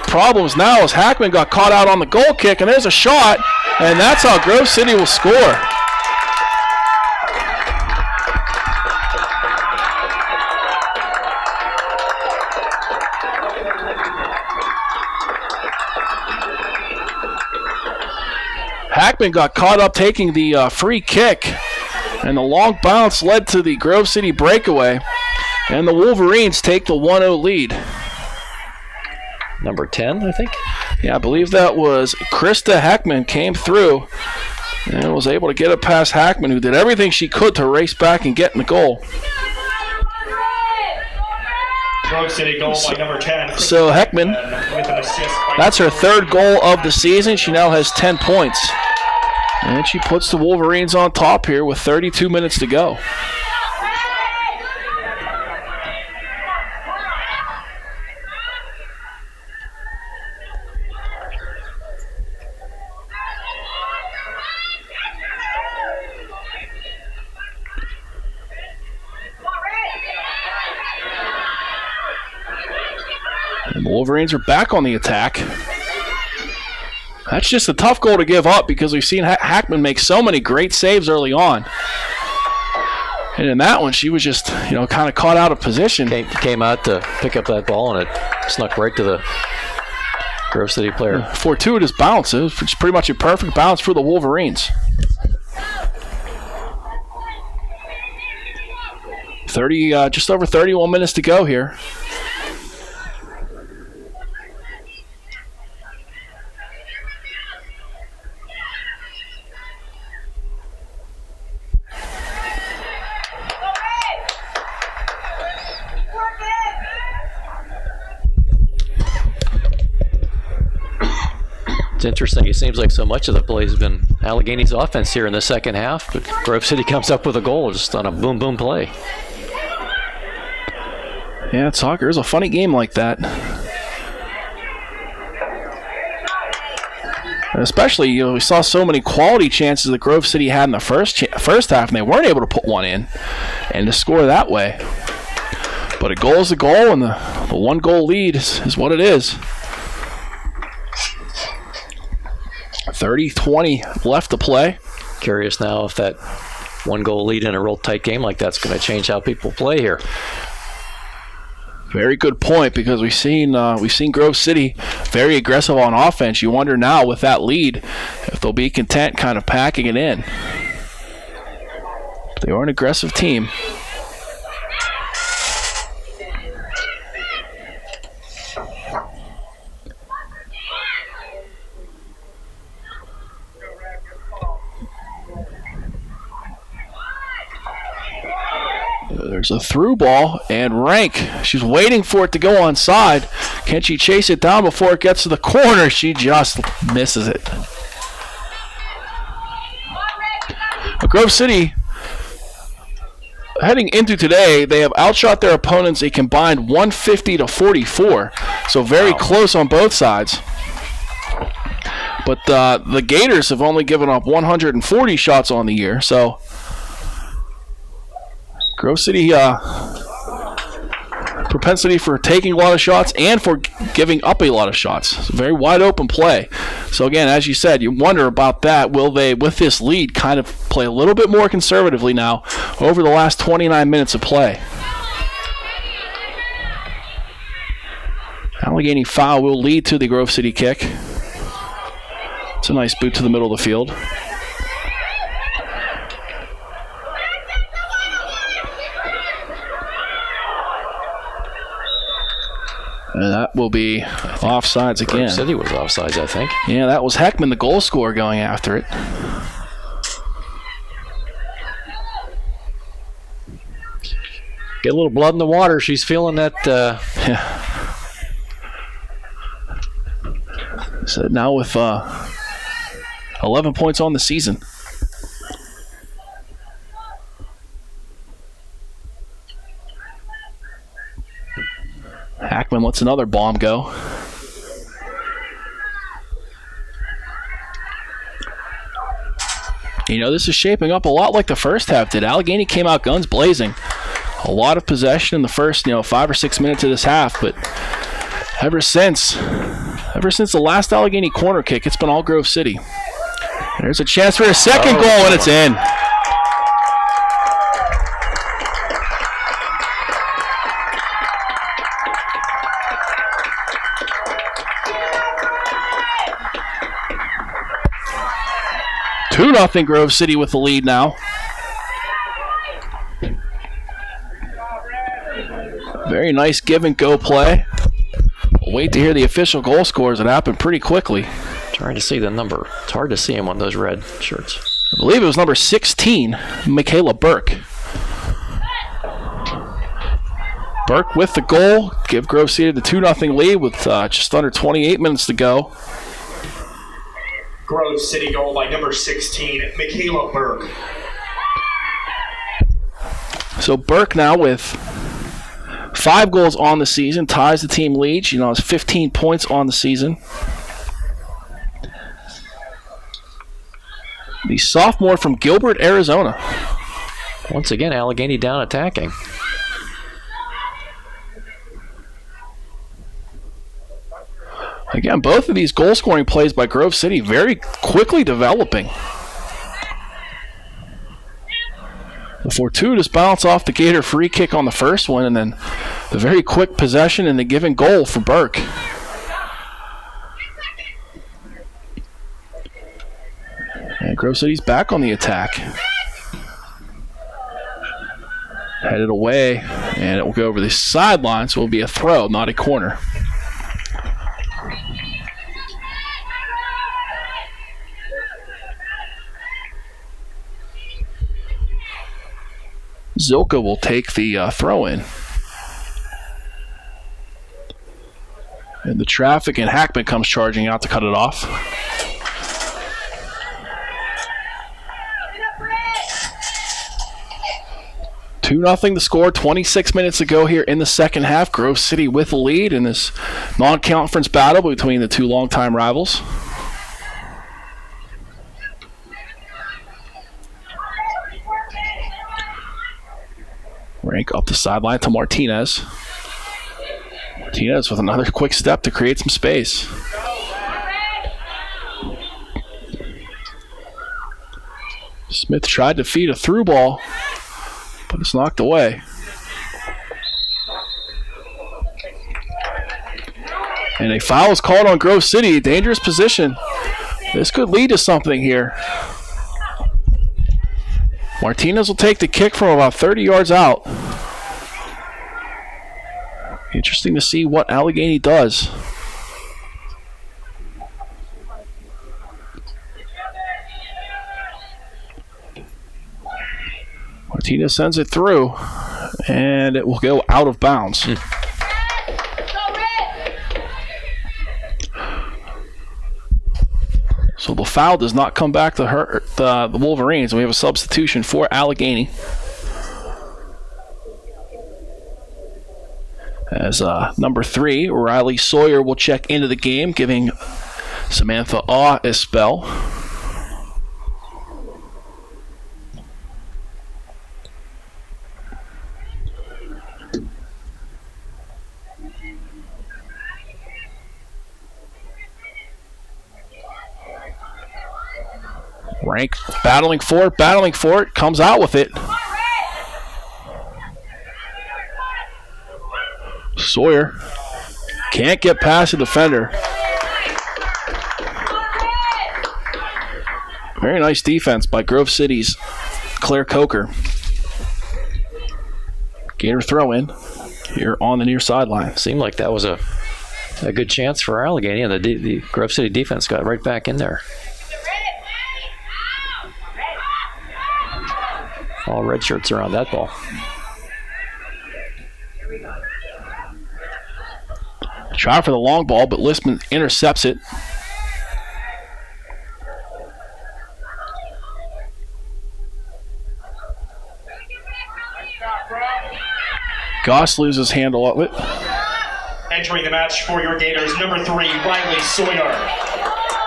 Problems now as Hackman got caught out on the goal kick, and there's a shot, and that's how Grove City will score. Hackman got caught up taking the free kick, and the long bounce led to the Grove City breakaway, and the Wolverines take the 1-0 lead. Number 10, I think? Yeah, I believe that was Krista Hackman came through and was able to get it past Hackman, who did everything she could to race back and get in the goal. Grove City goal by number 10. So Heckman, that's her third goal of the season. She now has 10 points. And she puts the Wolverines on top here with 32 minutes to go. And the Wolverines are back on the attack. That's just a tough goal to give up because we've seen Hackman make so many great saves early on. And in that one, she was just, kind of caught out of position. Came out to pick up that ball, and it snuck right to the Grove City player. Fortuitous bounce. It was pretty much a perfect bounce for the Wolverines. 30, just over 31 minutes to go here. It's interesting. It seems like so much of the play has been Allegheny's offense here in the second half, but Grove City comes up with a goal just on a boom-boom play. Yeah, soccer is a funny game like that. And especially, we saw so many quality chances that Grove City had in the first half, and they weren't able to put one in and to score that way. But a goal is a goal, and the one-goal lead is what it is. 30-20 left to play. Curious now if that one-goal lead in a real tight game like that's going to change how people play here. Very good point, because we've seen Grove City very aggressive on offense. You wonder now with that lead if they'll be content kind of packing it in. They are an aggressive team. There's a through ball, and Rank, she's waiting for it to go onside. Can she chase it down before it gets to the corner? She just misses it. Grove City, heading into today, they have outshot their opponents a combined 150-44, so very close on both sides. But the Gators have only given up 140 shots on the year, so propensity for taking a lot of shots and for giving up a lot of shots. It's a very wide open play. So again, as you said, you wonder about that. Will they, with this lead, kind of play a little bit more conservatively now over the last 29 minutes of play? Allegheny foul will lead to the Grove City kick. It's a nice boot to the middle of the field. And that will be offsides again. Grove City was offsides, I think. Yeah, that was Heckman, the goal scorer, going after it. Get a little blood in the water. She's feeling that. Yeah. So now with 11 points on the season. Hackman lets another bomb go. You know, this is shaping up a lot like the first half did. Allegheny came out guns blazing. A lot of possession in the first, 5 or 6 minutes of this half, but ever since the last Allegheny corner kick, it's been all Grove City. There's a chance for a second goal, and it's in. Two 2-0 Grove City with the lead now. Very nice give and go play. We'll wait to hear the official goal scores. It happened pretty quickly. Trying to see the number. It's hard to see him on those red shirts. I believe it was number 16, Michaela Burke. Burke with the goal. Give Grove City the 2-0 lead with just under 28 minutes to go. Grove City goal by number 16, Michaela Burke. So Burke now with 5 goals on the season, ties the team lead. She now has 15 points on the season. The sophomore from Gilbert, Arizona. Once again, Allegheny down attacking. Again, both of these goal-scoring plays by Grove City very quickly developing. The fortuitous bounce off the Gator free kick on the first one, and then the very quick possession and the given goal for Burke. And Grove City's back on the attack. Headed away, and it will go over the sideline, so it will be a throw, not a corner. Zilka will take the throw in. And the traffic, and Hackman comes charging out to cut it off. Two 2-0 the score, 26 minutes to go here in the second half. Grove City with the lead in this non-conference battle between the two longtime rivals. Rank up the sideline to Martinez. Martinez with another quick step to create some space. Smith tried to feed a through ball, but it's knocked away. And a foul is called on Grove City. Dangerous position. This could lead to something here. Martinez will take the kick from about 30 yards out. Interesting to see what Allegheny does. Martinez sends it through, and it will go out of bounds. So the foul does not come back to hurt the Wolverines, and we have a substitution for Allegheny. As number 3, Riley Sawyer, will check into the game, giving Samantha Awe a spell. Rank battling for it, comes out with it. Sawyer can't get past the defender. Very nice defense by Grove City's Claire Coker. Gator throw in here on the near sideline. Seemed like that was a good chance for Allegheny, and the Grove City defense got right back in there. All red shirts are on that ball. Try for the long ball, but Listman intercepts it. Goss loses handle of it. Entering the match for your Gators, number 3, Riley Sawyer.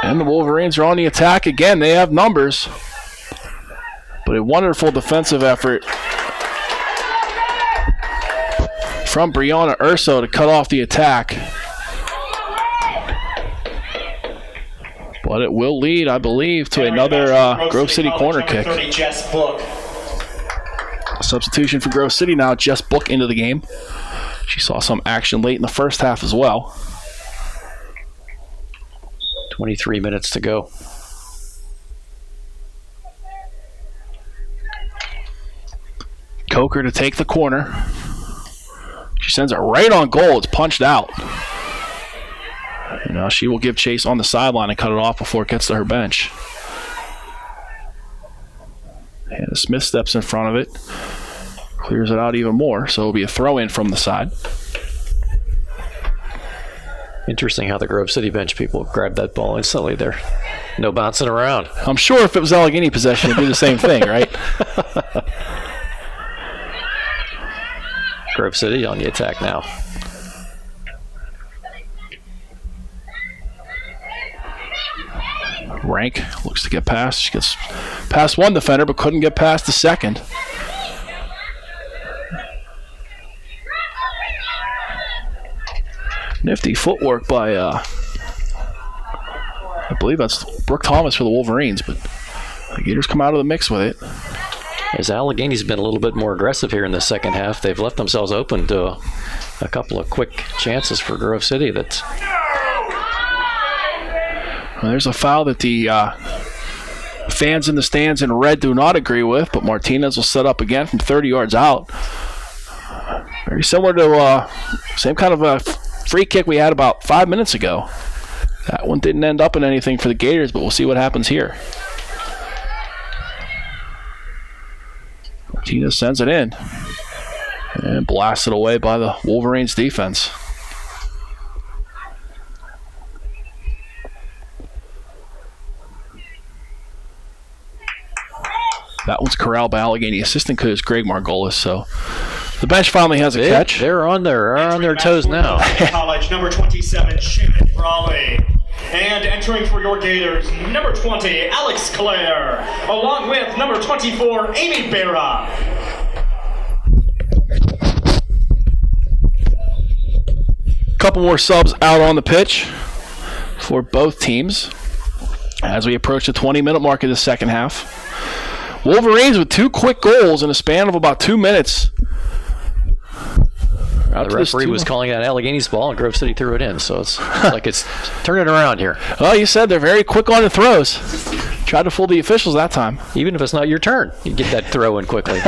And the Wolverines are on the attack again. They have numbers. But a wonderful defensive effort from Brianna Urso to cut off the attack. But it will lead, I believe, to another Grove City corner kick. 30, Jess Book. Substitution for Grove City now, Jess Book into the game. She saw some action late in the first half as well. 23 minutes to go. Coker to take the corner. She sends it right on goal. It's punched out. And now she will give chase on the sideline and cut it off before it gets to her bench. And Smith steps in front of it. Clears it out even more, so it'll be a throw-in from the side. Interesting how the Grove City bench people grabbed that ball instantly there. No bouncing around. I'm sure if it was Allegheny possession, it'd do the same thing, right? Grove City on the attack now. Rank looks to get past. She gets past one defender, but couldn't get past the second. Nifty footwork by, I believe that's Brooke Thomas for the Wolverines, but the Gators come out of the mix with it. As Allegheny's been a little bit more aggressive here in the second half, they've left themselves open to a couple of quick chances for Grove City. Well, there's a foul that the fans in the stands in red do not agree with, but Martinez will set up again from 30 yards out. Very similar to same kind of a free kick we had about 5 minutes ago. That one didn't end up in anything for the Gators, but we'll see what happens here. Martinez sends it in and blasted away by the Wolverines defense. That one's corralled by Allegheny. Assistant coach Greg Margolis. So the bench finally has a catch. They're on their toes now. College number 27, Shannon Brawley. And entering for your Gators, number 20, Alex Clare, along with number 24, Amy Berra. Couple more subs out on the pitch for both teams as we approach the 20-minute mark of the second half. Wolverines with 2 quick goals in a span of about 2 minutes. The referee was calling that Allegheny's ball, and Grove City threw it in, so it's like it's turning around here. Well, you said they're very quick on the throws. Tried to fool the officials that time. Even if it's not your turn, you get that throw in quickly.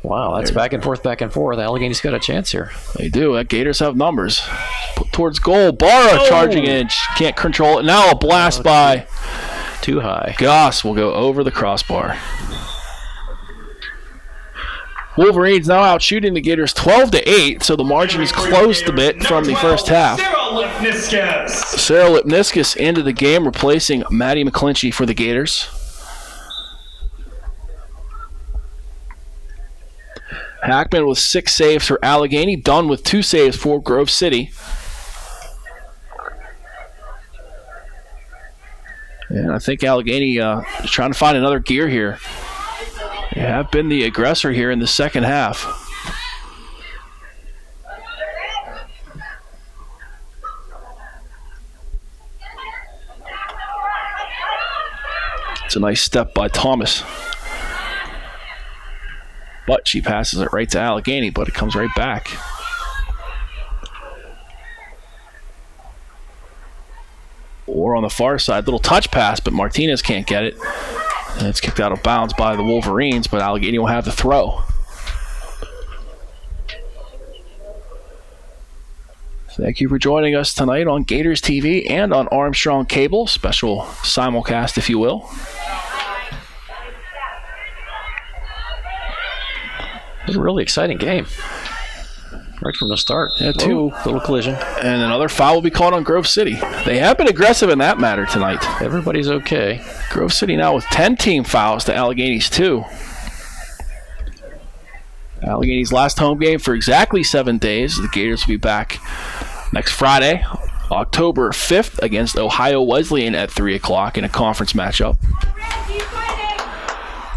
Wow, that's back and forth, back and forth. Allegheny's got a chance here. They do. Gators have numbers. Put towards goal. Barra charging in. She can't control it. Now a blast by too high. Goss will go over the crossbar. Wolverines now out shooting the Gators 12-8, so the margin is closed a bit from the first half. Sarah Lipniskus into the game, replacing Maddie McClinchy for the Gators. Hackman with 6 saves for Allegheny. Dunn with 2 saves for Grove City. And I think Allegheny is trying to find another gear here. They have been the aggressor here in the second half. It's a nice step by Thomas. But she passes it right to Allegheny, but it comes right back. Or on the far side, little touch pass, but Martinez can't get it. And it's kicked out of bounds by the Wolverines, but Allegheny will have the throw. Thank you for joining us tonight on Gators TV and on Armstrong Cable. Special simulcast, if you will. It was a really exciting game. Right from the start. Yeah, two. Little collision. And another foul will be called on Grove City. They have been aggressive in that matter tonight. Everybody's okay. Grove City now with 10 team fouls to Allegheny's 2. Allegheny's last home game for exactly 7 days. The Gators will be back next Friday, October 5th, against Ohio Wesleyan at 3 o'clock in a conference matchup.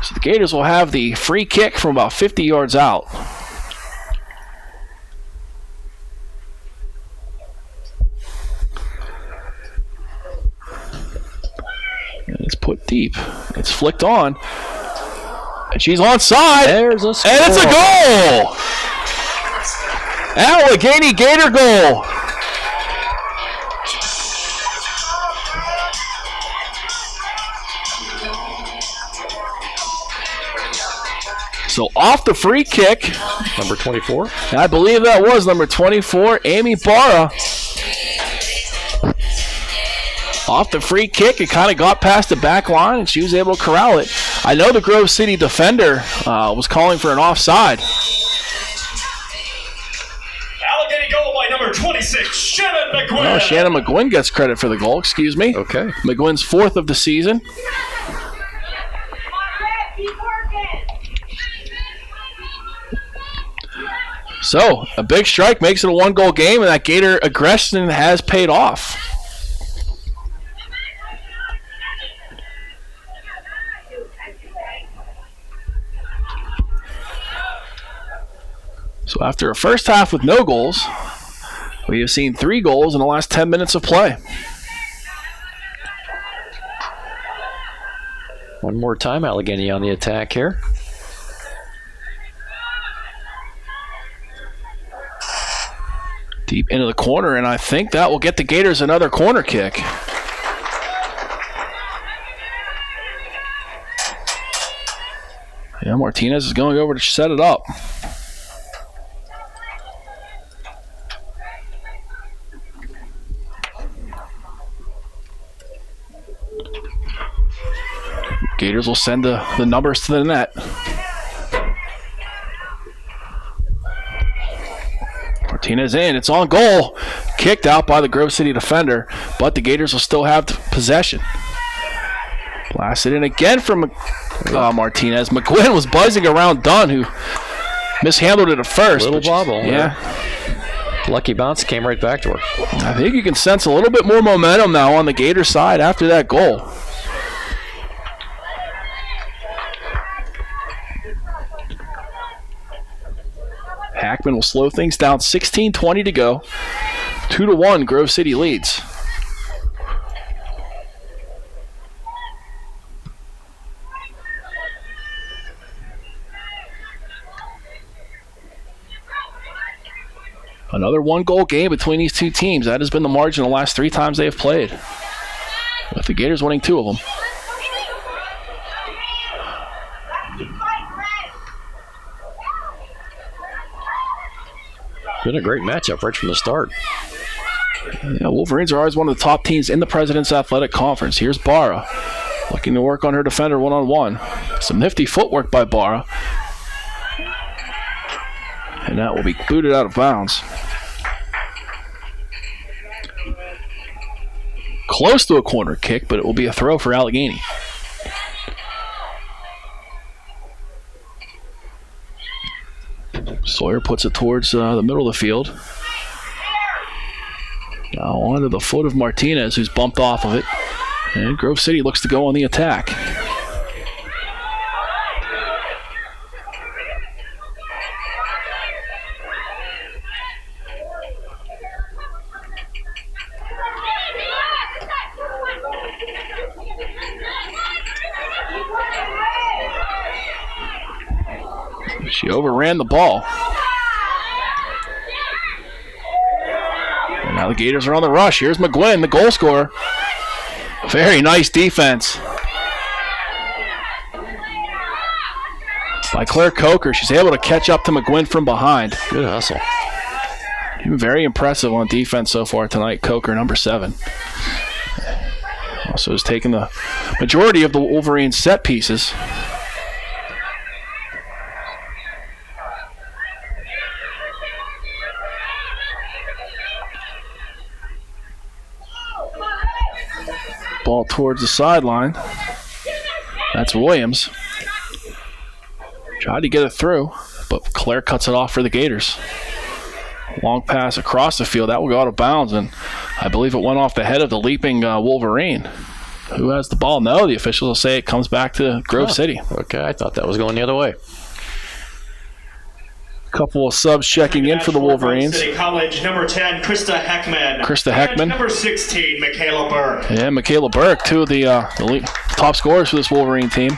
So the Gators will have the free kick from about 50 yards out. And it's put deep. It's flicked on. And she's onside. There's a score. And it's a goal! Allegheny Gator goal! So off the free kick. Number 24. I believe that was number 24, Amy Barra. Off the free kick, it kind of got past the back line, and she was able to corral it. I know the Grove City defender was calling for an offside. Allegheny goal by number 26, Shannon McGuinn. Oh, Shannon McGuinn gets credit for the goal, excuse me. Okay. McGuinn's 4th of the season. So, a big strike makes it a 1-goal game, and that Gator aggression has paid off. So after a first half with no goals, we have seen 3 goals in the last 10 minutes of play. One more time, Allegheny on the attack here. Deep into the corner, and I think that will get the Gators another corner kick. Yeah, Martinez is going over to set it up. Gators will send the numbers to the net. Martinez in. It's on goal. Kicked out by the Grove City defender, but the Gators will still have possession. Blasted in again from Martinez. McGuinn was buzzing around Dunn, who mishandled it at first. Little bobble. Yeah. Lucky bounce came right back to her. I think you can sense a little bit more momentum now on the Gator side after that goal. Hackman will slow things down. 16:20 to go. 2-1, Grove City leads. Another 1-goal game between these two teams. That has been the margin the last 3 times they have played, with the Gators winning 2 of them. Been a great matchup right from the start. Yeah, Wolverines are always one of the top teams in the President's Athletic Conference. Here's Barra, looking to work on her defender one-on-one. Some nifty footwork by Barra. And that will be booted out of bounds. Close to a corner kick, but it will be a throw for Allegheny. Sawyer puts it towards the middle of the field. Now onto the foot of Martinez, who's bumped off of it. And Grove City looks to go on the attack. She overran the ball. And now the Gators are on the rush. Here's McGuinn, the goal scorer. Very nice defense by Claire Coker. She's able to catch up to McGuinn from behind. Good hustle. Very impressive on defense so far tonight. Coker, number 7. Also has taken the majority of the Wolverines' set pieces. Ball towards the sideline. That's Williams. Tried to get it through, but Claire cuts it off for the Gators. Long pass across the field. That will go out of bounds, and I believe it went off the head of the leaping Wolverine. Who has the ball? No, the officials will say it comes back to Grove City. Okay, I thought that was going the other way. Couple of subs checking in for the Wolverines. City College, number 10, Krista Heckman. Krista Heckman. And number 16, Michaela Burke. Yeah, Michaela Burke, 2 of the top scorers for this Wolverine team.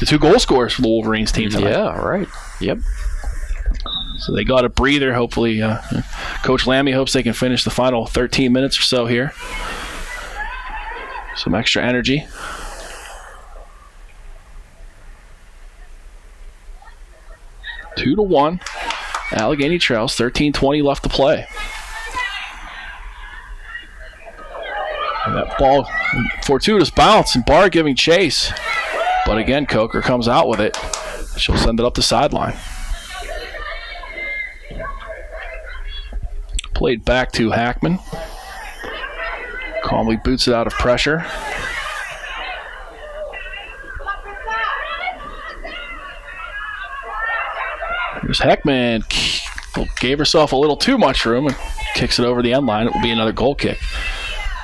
The 2 goal scorers for the Wolverines team tonight. Yeah, right. Yep. So they got a breather. Hopefully, Coach Lammy hopes they can finish the final 13 minutes or so here. Some extra energy. Two to 1. Allegheny trails. 13:20 left to play. And that ball, fortuitous bounce, and Barr giving chase. But again, Coker comes out with it. She'll send it up the sideline. Played back to Hackman. Calmly boots it out of pressure. Here's Heckman. Gave herself a little too much room and kicks it over the end line. It will be another goal kick.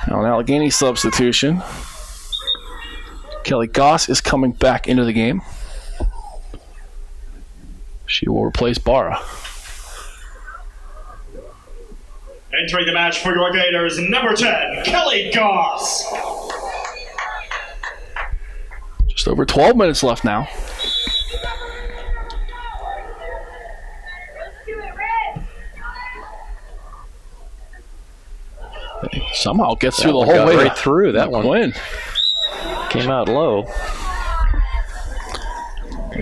Now an Allegheny substitution. Kelly Goss is coming back into the game. She will replace Barra. Entering the match for your Gators, number 10, Kelly Goss. Just over 12 minutes left now. Somehow gets through the whole way right through that one. Win. Came out low.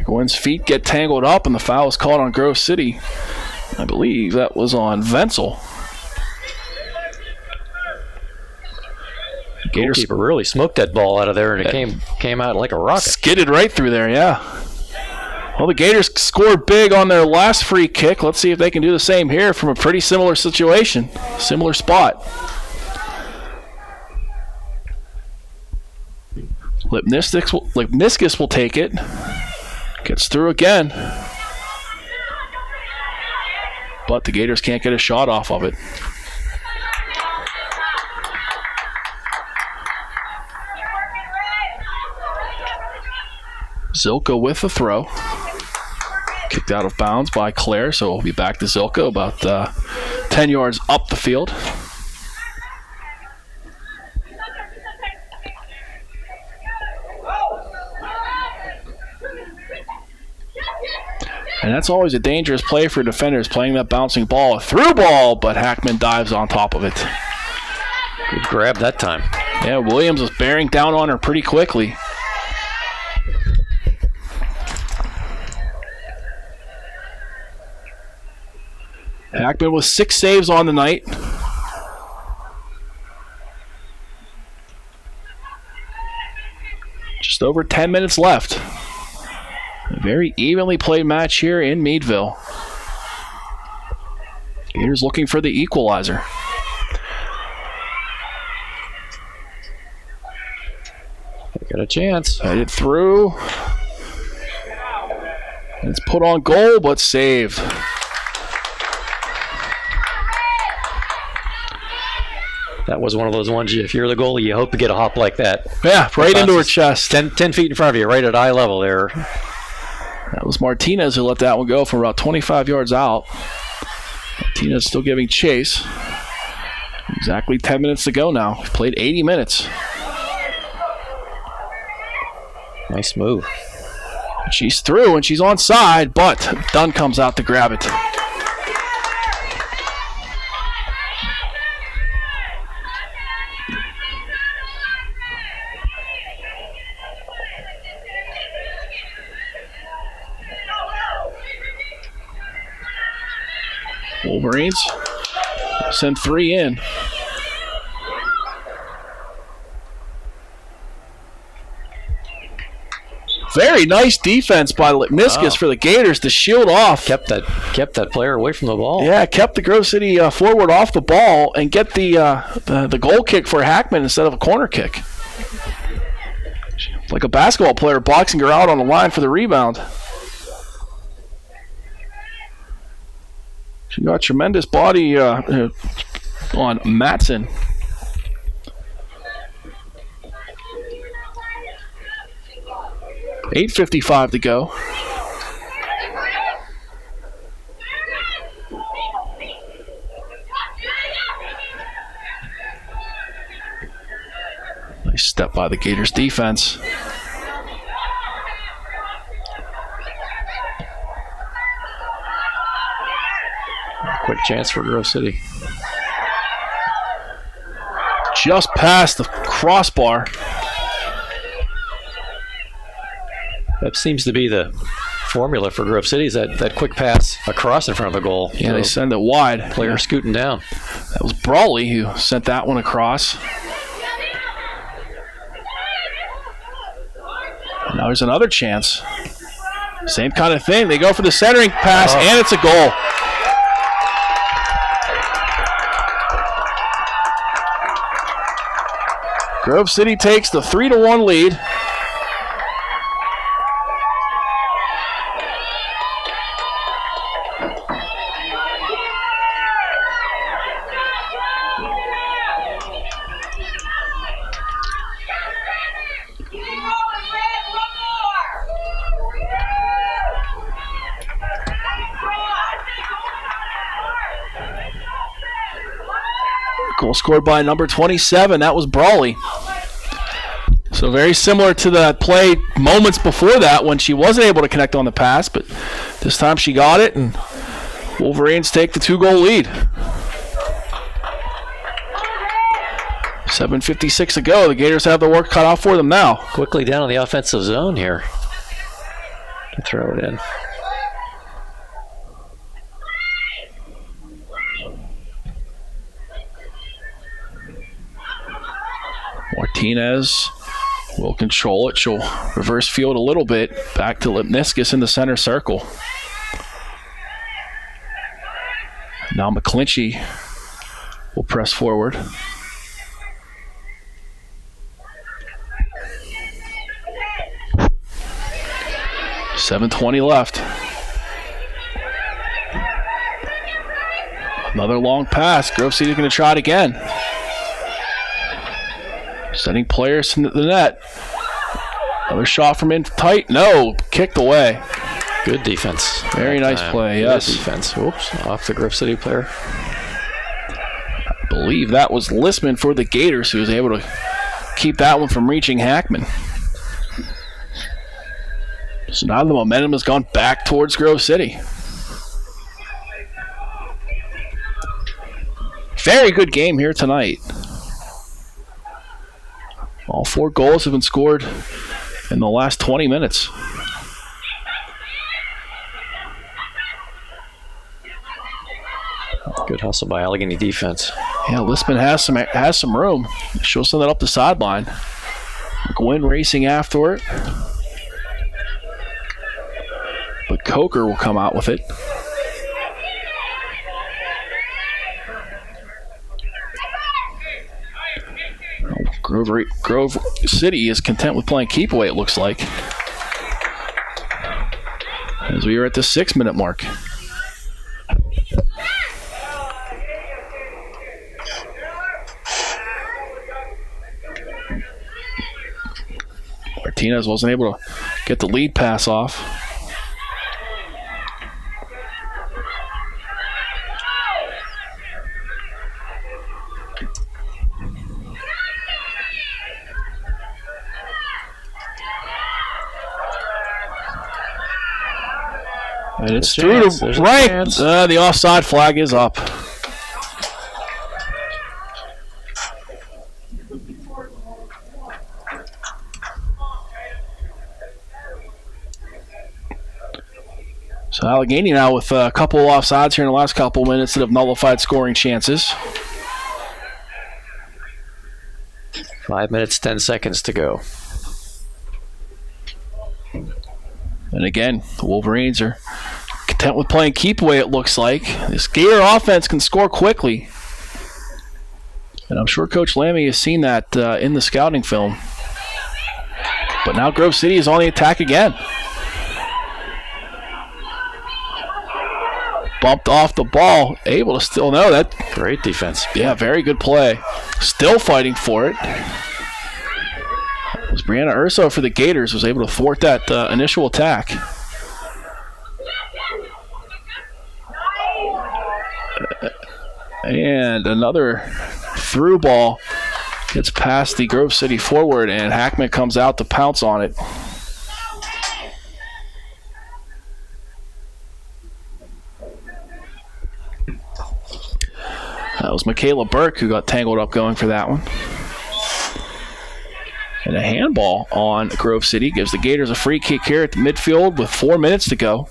Gwynn's feet get tangled up, and the foul is called on Grove City. I believe that was on Venzel. Goalkeeper really smoked that ball out of there, and it came out like a rocket. Skidded right through there, yeah. Well, the Gators scored big on their last free kick. Let's see if they can do the same here from a pretty similar situation, similar spot. Lipniskus will take it. Gets through again. But the Gators can't get a shot off of it. Zilka with the throw. Kicked out of bounds by Claire, so we'll be back to Zilka about 10 yards up the field. And that's always a dangerous play for defenders, playing that bouncing ball. A through ball, but Hackman dives on top of it. Good grab that time. Yeah, Williams was bearing down on her pretty quickly. Hackman with 6 saves on the night. Just over 10 minutes left. A very evenly played match here in Meadville. Gators looking for the equalizer. They got a chance. Headed through. And it's put on goal, but saved. That was one of those ones, if you're the goalie, you hope to get a hop like that. Yeah, right into her chest. 10 feet in front of you, right at eye level there. That was Martinez who let that one go from about 25 yards out. Martinez still giving chase. Exactly 10 minutes to go now. We've played 80 minutes. Nice move. She's through and she's onside, but Dunn comes out to grab it. Wolverines send 3 in. Very nice defense by Lipniscus for the Gators to shield off. Kept that player away from the ball. Yeah, kept the Grove City forward off the ball and get the goal kick for Hackman instead of a corner kick. Like a basketball player boxing her out on the line for the rebound. She got tremendous body on Matson. .8:55 to go. Nice step by the Gators defense. Quick chance for Grove City. Just past the crossbar. That seems to be the formula for Grove City, is that quick pass across in front of the goal. Yeah, they send it wide. Player scooting down. That was Brawley who sent that one across. Now there's another chance. Same kind of thing. They go for the centering pass, and it's a goal. Grove City takes the 3-1 lead. Goal scored by number 27. That was Brawley. So very similar to the play moments before that when she wasn't able to connect on the pass, but this time she got it, and Wolverines take the 2-goal lead. 7:56 to go. The Gators have the work cut out for them now. Quickly down in the offensive zone here to throw it in. Martinez will control it. She'll reverse field a little bit. Back to Lipniscus in the center circle. Now McClinchy will press forward. .720 left. Another long pass. Grove City going to try it again. Sending players to the net. Another shot from in tight. No, kicked away. Good defense. Very nice play, yes. Good defense. Whoops, off the Grove City player. I believe that was Listman for the Gators who was able to keep that one from reaching Hackman. So now the momentum has gone back towards Grove City. Very good game here tonight. All 4 goals have been scored in the last 20 minutes. Good hustle by Allegheny defense. Yeah, Listman has some room. She'll send that up the sideline. Gwynn racing after it. But Coker will come out with it. Grove City is content with playing keep away, it looks like. As we are at the 6-minute mark. Martinez wasn't able to get the lead pass off. And it's through to Rank. The offside flag is up. So Allegheny now with a couple of offsides here in the last couple of minutes that have nullified scoring chances. 5 minutes, 10 seconds to go. And again, the Wolverines are content with playing keep away, it looks like. This Gator offense can score quickly. And I'm sure Coach Lammy has seen that in the scouting film. But now Grove City is on the attack again. Bumped off the ball, able to still know that. Great defense. Yeah, very good play. Still fighting for it. It was Brianna Urso for the Gators, was able to thwart that initial attack. And another through ball gets past the Grove City forward, and Hackman comes out to pounce on it. That was Michaela Burke who got tangled up going for that one. And a handball on Grove City gives the Gators a free kick here at the midfield with 4 minutes to go.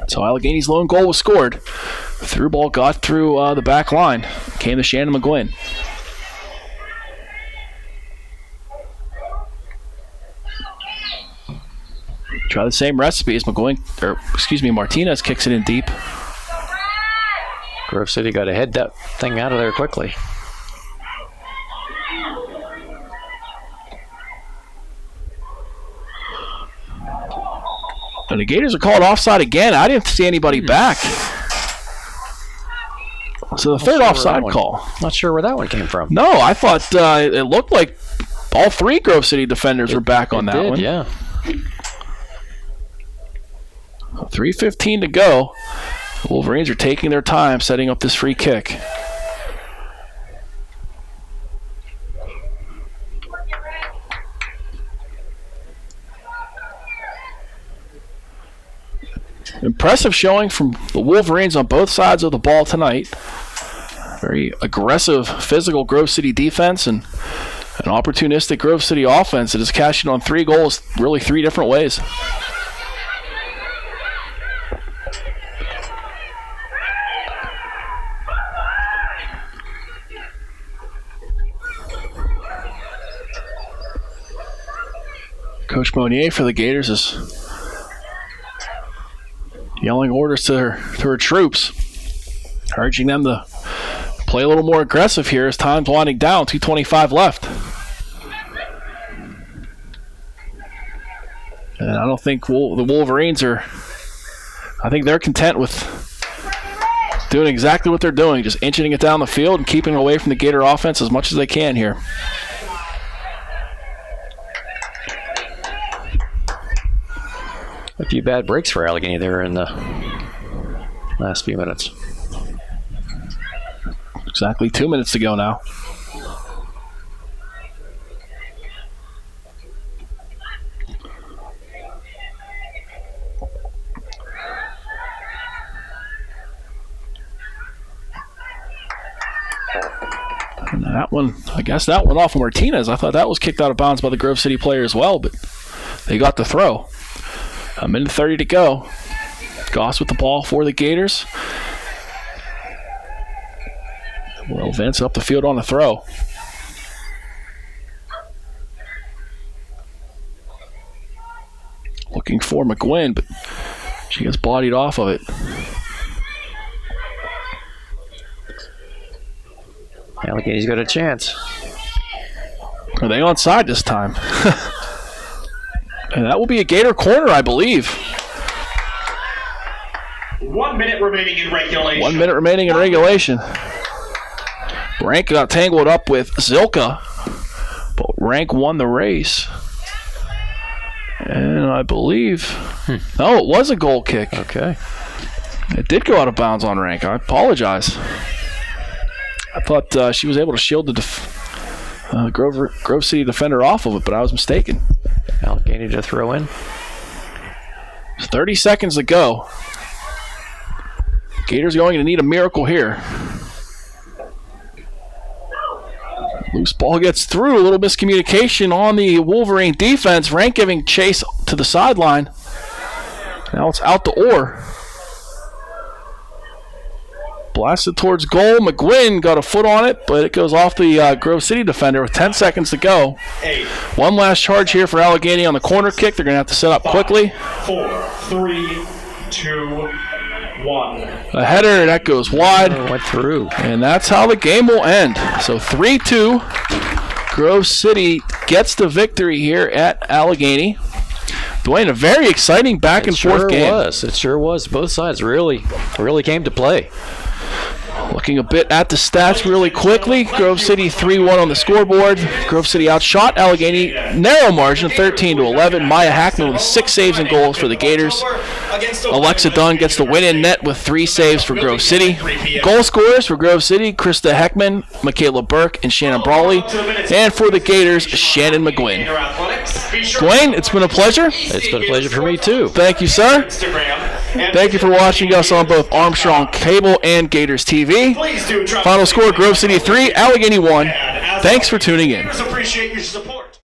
So Allegheny's lone goal was scored. The through ball got through the back line. Came to Shannon McGuinn. Try the same recipe as Martinez kicks it in deep. Grove City got to head that thing out of there quickly. And the Gators are called offside again. I didn't see anybody back. So the third offside call. Not sure where that one came from. No, I thought it looked like all three Grove City defenders were back on that one. Yeah. 3:15 to go. The Wolverines are taking their time setting up this free kick. Impressive showing from the Wolverines on both sides of the ball tonight. Very aggressive, physical Grove City defense and an opportunistic Grove City offense that is cashing on 3 goals really 3 different ways. Coach Monier for the Gators is yelling orders to her troops, urging them to play a little more aggressive here as time's winding down. 2:25 left. And I don't think the Wolverines are, I think they're content with doing exactly what they're doing, just inching it down the field and keeping away from the Gator offense as much as they can here. A few bad breaks for Allegheny there in the last few minutes. Exactly 2 minutes to go now. And that one, I guess that one off of Martinez. I thought that was kicked out of bounds by the Grove City player as well, but they got the throw. 1:30 to go. Goss with the ball for the Gators. Will advance up the field on a throw. Looking for McGuinn, but she gets bodied off of it. Allegheny's got a chance. Are they onside this time? And that will be a Gator corner, I believe. 1 minute remaining in regulation. 1 minute remaining in regulation. Rank got tangled up with Zilka, but Rank won the race. And I believe, no, it was a goal kick. Okay. It did go out of bounds on Rank. I apologize. I thought she was able to shield the Grove City defender off of it, but I was mistaken. Allegheny to throw in. 30 seconds to go. Gators are going to need a miracle here. Loose ball gets through. A little miscommunication on the Wolverine defense. Rank giving chase to the sideline. Now it's out to Orr. Blasted towards goal. McGuinn got a foot on it, but it goes off the Grove City defender with 10 seconds to go. One last charge here for Allegheny on the corner kick. They're going to have to set up quickly. 4, 3, 2, 1. A header, that goes wide. Went through. And that's how the game will end. So 3-2. Grove City gets the victory here at Allegheny. Duane, a very exciting back and forth game. It sure was. Both sides really came to play. Looking a bit at the stats really quickly. Grove City 3-1 on the scoreboard. Grove City outshot Allegheny. Narrow margin, 13-11. Maya Hackman with 6 saves and goals for the Gators. Alexa Dunn gets the win in net with 3 saves for Grove City. Goal scorers for Grove City, Krista Heckman, Michaela Burke, and Shannon Brawley. And for the Gators, Shannon McGuinn. Duane, it's been a pleasure. It's been a pleasure for me, too. Thank you, sir. Thank you for watching us on both Armstrong Cable and Gators TV. Final score, Grove City 3, Allegheny 1. Thanks for tuning in. Appreciate your support.